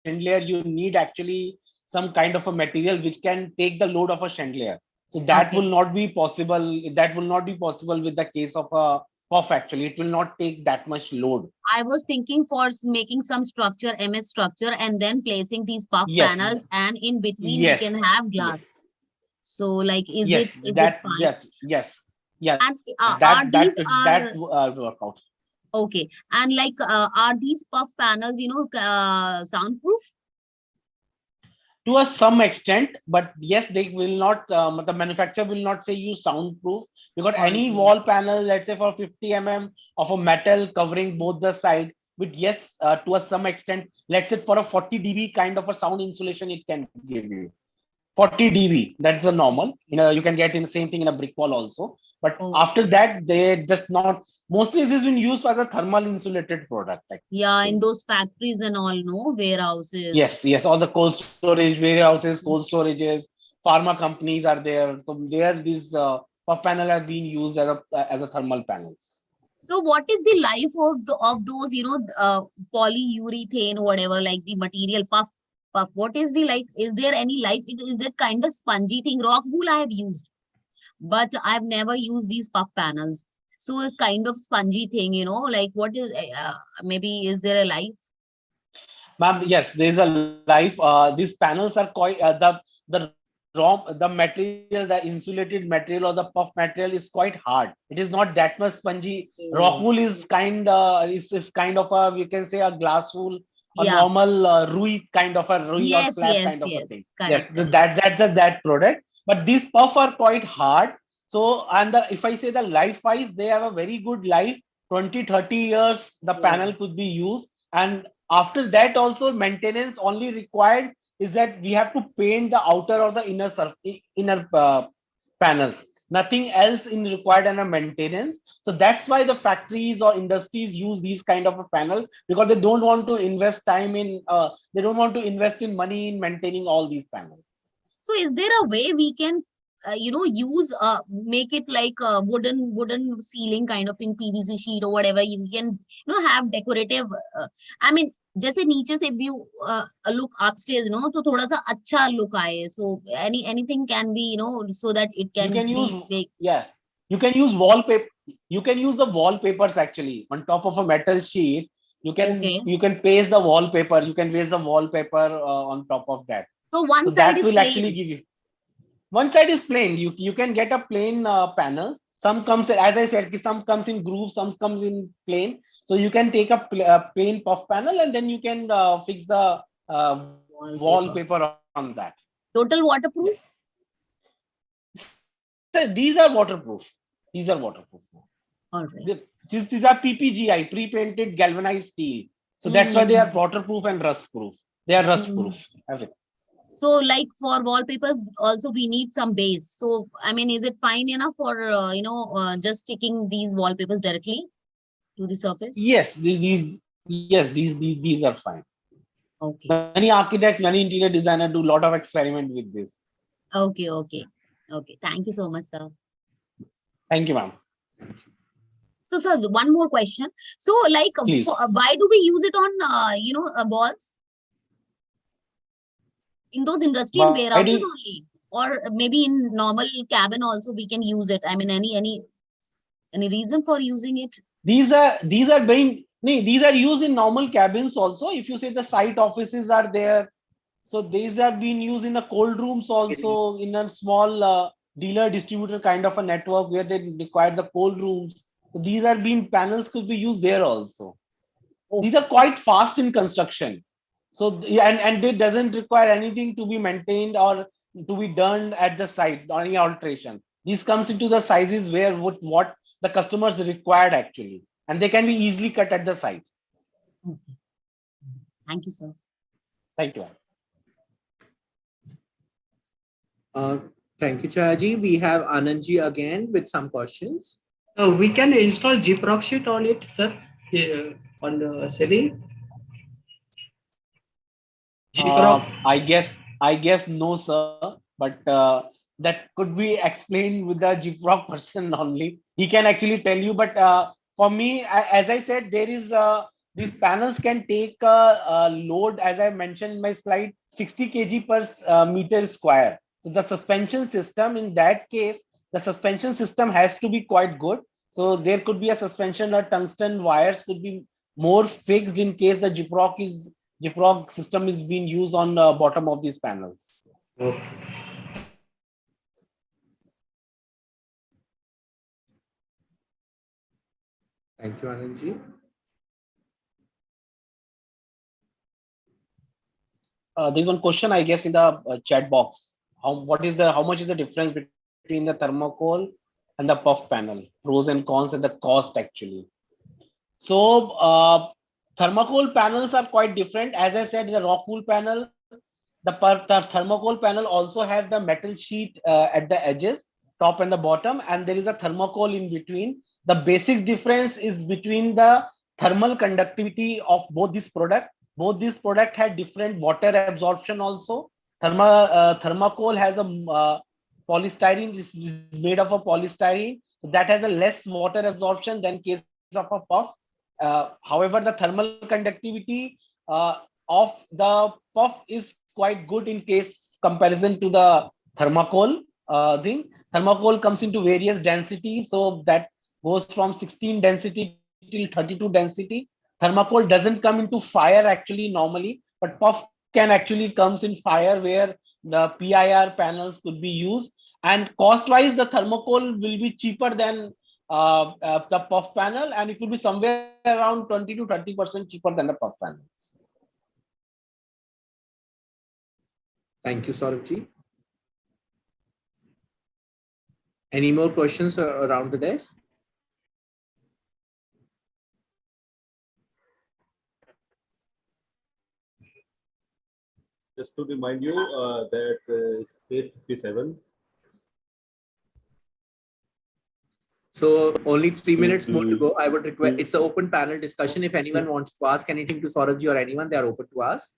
Speaker 7: chandelier, you need actually some kind of a material which can take the load of a chandelier. So that will
Speaker 11: Okay.
Speaker 7: not be possible. That will not be possible with the case of a puff. Actually, it will not take that much load.
Speaker 11: I was thinking for making some structure, MS structure, and then placing these puff
Speaker 7: Yes,
Speaker 11: panels, and in between we
Speaker 7: yes,
Speaker 11: can have
Speaker 7: yes,
Speaker 11: glass. So like, is
Speaker 7: yes.
Speaker 11: it is it
Speaker 7: That
Speaker 11: fine?
Speaker 7: yes, yes, yeah.
Speaker 11: And are
Speaker 7: That
Speaker 11: these are
Speaker 7: work out.
Speaker 11: okay? And like, are these puff panels, soundproof?
Speaker 7: To a some extent, but yes, they will not, the manufacturer will not say you soundproof, because
Speaker 11: All
Speaker 7: any
Speaker 11: right.
Speaker 7: wall panel, let's say for 50 mm of a metal covering both the side, with yes, to a some extent, let's say for a 40 dB kind of a sound insulation, it can give you 40 dB. That's a normal. You can get in the same thing in a brick wall also. But
Speaker 11: Oh,
Speaker 7: after that, they just not. Mostly, this has been used as a thermal insulated product.
Speaker 11: yeah, in
Speaker 7: Actually.
Speaker 11: those factories and all, no warehouses.
Speaker 7: Yes, yes, all the cold storage warehouses, cold storages, pharma companies are there. So there, these puff panel are being used as a thermal panels.
Speaker 11: So what is the life of those, polyurethane, whatever, like the material puff? What is the like? Is there any life? Is it kind of spongy thing? Rock wool I have used, but I've never used these puff panels. So it's kind of spongy thing, like what is, maybe is there a life?
Speaker 7: Ma'am, yes, there is a life. These panels are quite the material, the insulated material or the puff material is quite hard. It is not that much spongy. Rock
Speaker 11: Oh,
Speaker 7: wool is kind of a, we can say, a glass wool, a
Speaker 11: yeah.
Speaker 7: normal rui or
Speaker 11: Yes,
Speaker 7: slab
Speaker 11: yes,
Speaker 7: kind of a thing.
Speaker 11: yes.
Speaker 7: Yes,
Speaker 11: Correct, correct.
Speaker 7: that product. But these puff are quite hard. So if I say the life wise, they have a very good life. 20-30 years the
Speaker 11: Oh,
Speaker 7: panel could be used, and after that also maintenance only required is that we have to paint the outer or the inner panels. Nothing else in required and a maintenance. So that's why the factories or industries use these kind of a panel, because they don't want to invest time in they don't want to invest in money in maintaining all these panels.
Speaker 11: So is there a way we can, use, make it like a wooden ceiling kind of thing, PVC sheet or whatever, you can, have decorative, I mean, जैसे नीचे से view look upstairs, तो थोड़ा सा अच्छा look आए. So anything can be, so that it
Speaker 7: You
Speaker 11: can
Speaker 7: can use,
Speaker 11: be big.
Speaker 7: yeah, you can use wallpaper. You can use the wallpapers actually on top of a metal sheet.
Speaker 11: Okay.
Speaker 7: You can paste the wallpaper. You can paste the wallpaper on top of that.
Speaker 11: So one
Speaker 7: So
Speaker 11: side
Speaker 7: that
Speaker 11: is
Speaker 7: will actually
Speaker 11: plain.
Speaker 7: give you. One side is plain. You can get a plain panel. Some comes, as I said, some comes in grooves, some comes in plain. So you can take a plain puff panel and then you can fix the wallpaper on that.
Speaker 11: Total waterproof?
Speaker 7: Yes. So these are waterproof. These are waterproof.
Speaker 11: All right.
Speaker 7: These are PPGI, pre-painted galvanized steel. So that's why they are waterproof and rust proof. They are rust proof. Everything.
Speaker 11: So like for wallpapers also we need some base. So I mean, is it fine enough for, just sticking these wallpapers directly to the surface?
Speaker 7: Yes, these are fine.
Speaker 11: Okay.
Speaker 7: Many architects, many interior designers do a lot of experiment with this.
Speaker 11: Okay. Thank you so much, sir.
Speaker 7: Thank you, ma'am.
Speaker 11: So, sir, one more question. So, like,
Speaker 7: Please.
Speaker 11: why do we use it on, walls? In those industrial
Speaker 7: Why do
Speaker 11: warehouses
Speaker 7: you-
Speaker 11: only, or maybe in normal cabin also we can use it. I mean, any reason for using it?
Speaker 7: these are used in normal cabins also. If you say the site offices are there, so these are being used in the cold rooms also, in a small dealer distributor kind of a network where they require the cold rooms. So these are being panels could be used there also. These are quite fast in construction. So and it doesn't require anything to be maintained or to be done at the site or any alteration. This comes into the sizes where what the customers required actually, and they can be easily cut at the site.
Speaker 11: Okay. Thank you, sir.
Speaker 7: Thank you.
Speaker 6: Thank you, Chayaji. We have Anandji again with some questions.
Speaker 10: We can install Gyprock sheet on it, sir, here on the ceiling.
Speaker 7: I guess no, sir. But that could be explained with the Gyprock person only. He can actually tell you. But for me, as I said, there is these panels can take a load, as I mentioned in my slide, 60 kg per meter square. So the suspension system, in that case, the suspension system has to be quite good. So there could be a suspension or tungsten wires could be more fixed in case the Gyprock system is being used on the bottom of these panels.
Speaker 10: Okay.
Speaker 6: Thank you, Anandji.
Speaker 7: There's one question, I guess, in the chat box. How much is the difference between the thermocol and the puff panel? Pros and cons and the cost actually. So thermocol panels are quite different. As I said, the rock wool panel, the thermocol panel also have the metal sheet at the edges, top and the bottom, and there is a thermocol in between. The basic difference is between the thermal conductivity of both these products. Both these products had different water absorption also. Thermocol has a polystyrene, this is made of a polystyrene, so that has a less water absorption than case of a puff. However, the thermal conductivity of the puff is quite good in case comparison to the thermocol thing. Thermocol comes into various densities, so that goes from 16 density till 32 density. Thermocol doesn't come into fire actually normally, but puff can actually comes in fire where the PIR panels could be used. And cost-wise, the thermocol will be cheaper than the puff panel, and it will be somewhere around 20 to 30% cheaper than the puff panel.
Speaker 6: Thank you, Saurabhji. Any more questions around the desk?
Speaker 8: Just to remind you that it's 8:57.
Speaker 6: So only 3 minutes more to go. I would request, it's an open panel discussion. If anyone wants to ask anything to Saurabh or anyone, they are open to ask.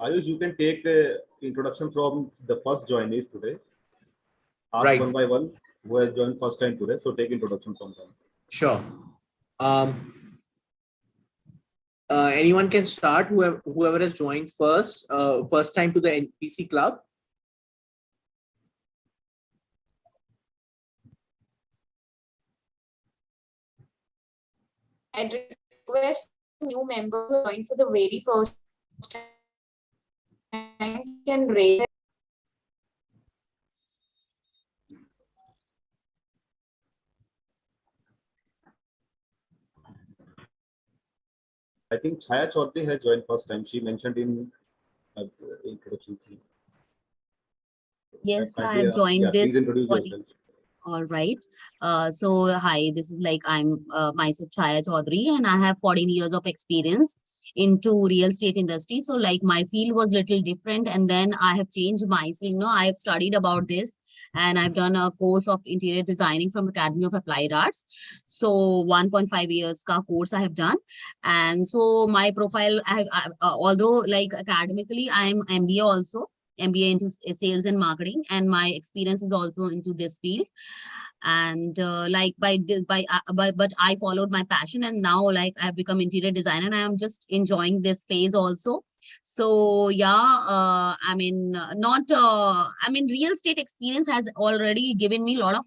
Speaker 8: Ayush, you can take introduction from the first joinees today. Ask
Speaker 6: Right.
Speaker 8: one by one who has joined first time today. So take introduction from them.
Speaker 6: Sure. Anyone can start, whoever has joined first time to the NPC club.
Speaker 1: I'd request new member to join for the very first time can raise.
Speaker 8: I think Chaya Chaudhary has joined first time. She mentioned in introduction.
Speaker 11: Yes, I have joined
Speaker 8: yeah, please
Speaker 11: this.
Speaker 8: introduce yourself.
Speaker 11: All right. So hi, this is like I'm myself Chaya Chaudhary, and I have 14 years of experience into real estate industry. So like my field was little different, and then I have changed myself. I have studied about this, and I've done a course of interior designing from Academy of Applied Arts. So 1.5 years ka course I have done, and so my profile although like academically I'm MBA also. MBA into sales and marketing, and my experience is also into this field. And like but I followed my passion, and now like I've become interior designer, and I'm just enjoying this phase also. So yeah, not real estate experience has already given me a lot of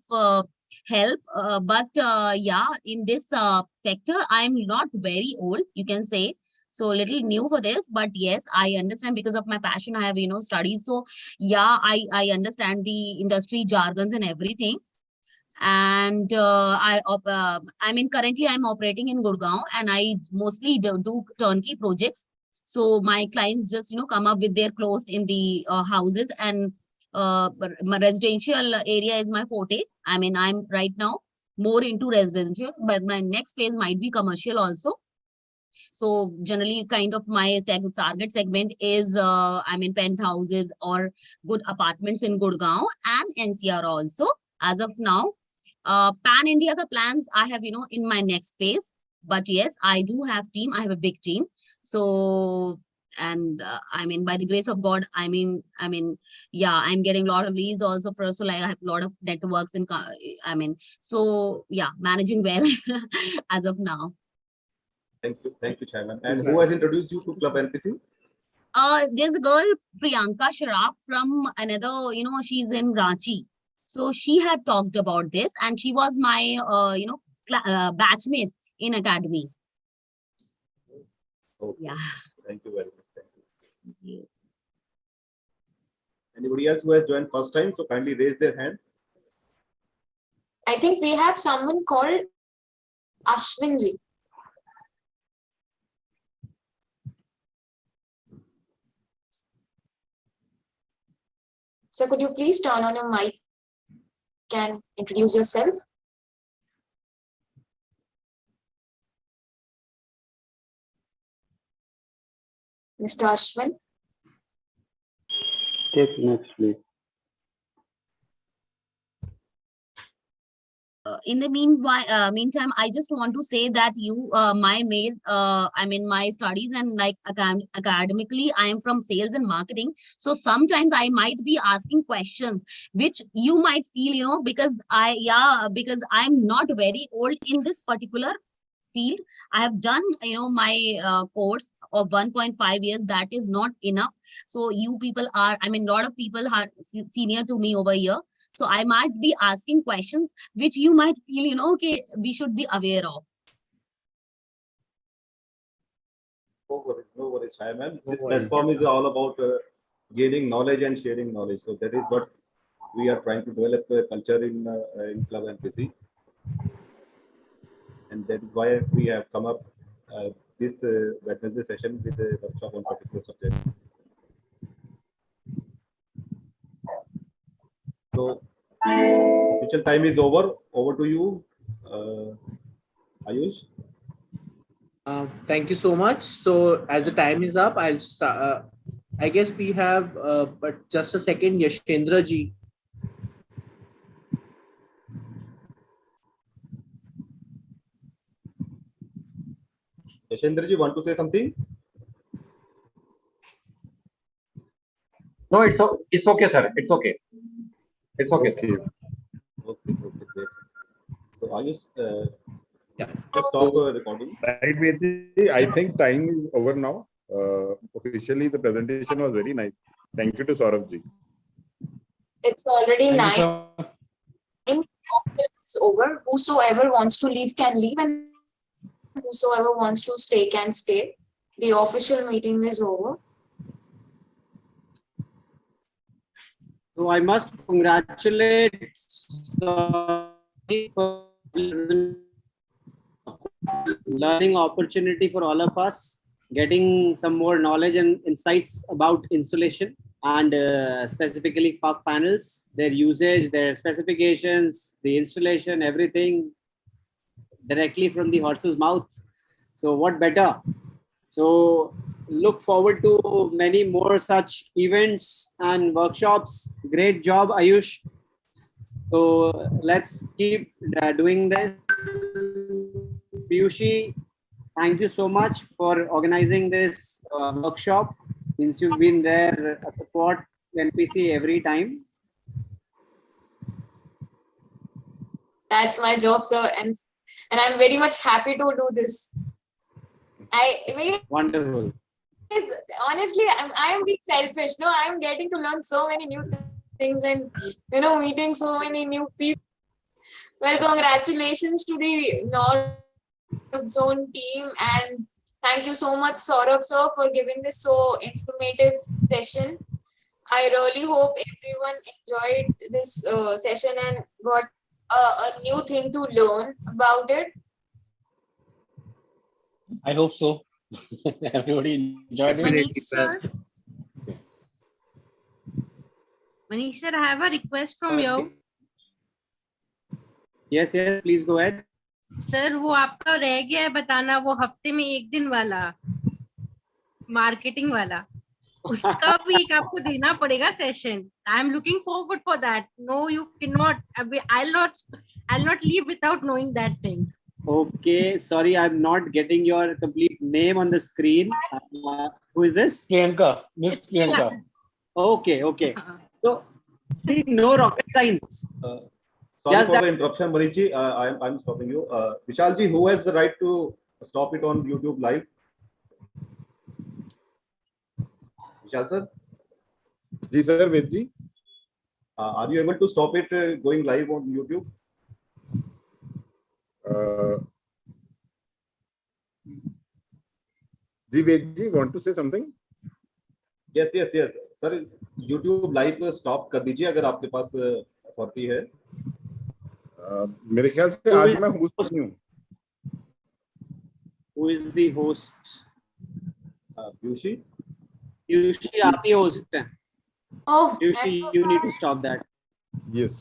Speaker 11: help, but yeah, in this sector I'm not very old, you can say. So a little new for this, but yes, I understand because of my passion. I have studied. So yeah, I understand the industry jargons and everything. And currently I'm operating in Gurgaon, and I mostly do turnkey projects. So my clients just come up with their clothes in the houses, and my residential area is my forte. I'm right now more into residential, but my next phase might be commercial also. So generally, kind of my target segment is penthouses or good apartments in Gurgaon and NCR also. As of now, pan India ka plans I have in my next phase. But yes, I do have team. I have a big team. So and by the grace of God, yeah, I'm getting a lot of leads also for, so like I have a lot of networks and so yeah, managing well as of now.
Speaker 8: Thank you, Chairman. And who has introduced you to Club NPC?
Speaker 11: There's a girl, Priyanka Sharaf, from another, she's in Ranchi. So she had talked about this, and she was my, batchmate in academy.
Speaker 8: Okay.
Speaker 11: Yeah.
Speaker 8: Thank you very much. Thank you. Anybody else who has joined first time? So kindly raise their hand.
Speaker 1: I think we have someone called Ashwinji. So could you please turn on your mic and introduce yourself? Mr. Ashwin.
Speaker 12: Take next, please.
Speaker 11: In the meantime, I just want to say that my studies and like academically, I am from sales and marketing. So sometimes I might be asking questions which you might feel, because I'm not very old in this particular field. I have done, my course of 1.5 years. That is not enough. So you people are, a lot of people are senior to me over here. So I might be asking questions which you might feel, okay, we should be aware of.
Speaker 8: No worries, Chairman. This platform is all about gaining knowledge and sharing knowledge. So that is what we are trying to develop a culture in Club NPC. And that is why we have come up this Wednesday session with a workshop on particular subject. So official time is over. Over to you, Ayush.
Speaker 6: Thank you so much. So as the time is up, I'll start. I guess we have, but just a second, Yashendra ji.
Speaker 8: Yashendra ji, want to say something?
Speaker 12: No, it's okay, sir. It's okay. It's okay,
Speaker 3: Okay.
Speaker 12: sir.
Speaker 8: Okay, great. So Ayush,
Speaker 6: Yeah.
Speaker 8: let's stop recording.
Speaker 3: Right, Vedji, I think time is over now. Officially, the presentation was very nice. Thank you to Saurabh ji.
Speaker 1: It's already
Speaker 7: Thank you,
Speaker 1: 9.
Speaker 7: sir.
Speaker 1: It's over. Whosoever wants to leave can leave, and whosoever wants to stay can stay. The official meeting is over.
Speaker 4: So I must congratulate Swati for learning opportunity for all of us, getting some more knowledge and insights about insulation and specifically puff panels, their usage, their specifications, the installation, everything directly from the horse's mouth. So what better? So look forward to many more such events and workshops. Great job, Ayush. So let's keep doing this. Piyushi, thank you so much for organizing this workshop. Since you've been there, support NPC every time.
Speaker 1: That's my job, sir, and I'm very much happy to do this.
Speaker 4: Wonderful.
Speaker 1: Honestly, I am being selfish. No, I am getting to learn so many new things and meeting so many new people. Well, congratulations to the North Zone team, and thank you so much, Saurabh sir, for giving this so informative session. I really hope everyone enjoyed this session and got a new thing to learn about it.
Speaker 7: I hope so. Everybody enjoyed it.
Speaker 11: Manish sir. Manish sir, I have a request from you.
Speaker 4: Yes, please go ahead.
Speaker 11: Sir वो आपका रह गया है बताना, वो हफ्ते में एक दिन वाला मार्केटिंग वाला, उसका भी एक आपको देना पड़ेगा session. I am looking forward for that. No you can not. I'll not leave without knowing that thing.
Speaker 4: Okay, sorry, I'm not getting your complete name on the screen. Who is this?
Speaker 7: Priyanka, Miss Priyanka.
Speaker 4: Okay. So, see, no rocket science.
Speaker 8: Sorry
Speaker 4: Just
Speaker 8: for
Speaker 4: that-
Speaker 8: the interruption, Manish. I'm stopping you. Vishal ji, who has the right to stop it on YouTube live? Vishal sir?
Speaker 3: Ji sir, Vedji.
Speaker 8: Are you able to stop it going live on YouTube?
Speaker 3: Ji Vedji, want to say something?
Speaker 8: Yes. Sir, YouTube live stop कर दीजिए अगर आपके पास authority है.
Speaker 3: मेरे ख्याल से आज मैं होस्ट नहीं हूँ.
Speaker 4: Who is the host?
Speaker 8: Piyushi?
Speaker 4: Piyushi, आप ही host हैं.
Speaker 1: Oh,
Speaker 4: Piyushi,
Speaker 1: I'm so
Speaker 4: you need
Speaker 1: sorry.
Speaker 4: to stop that.
Speaker 3: Yes.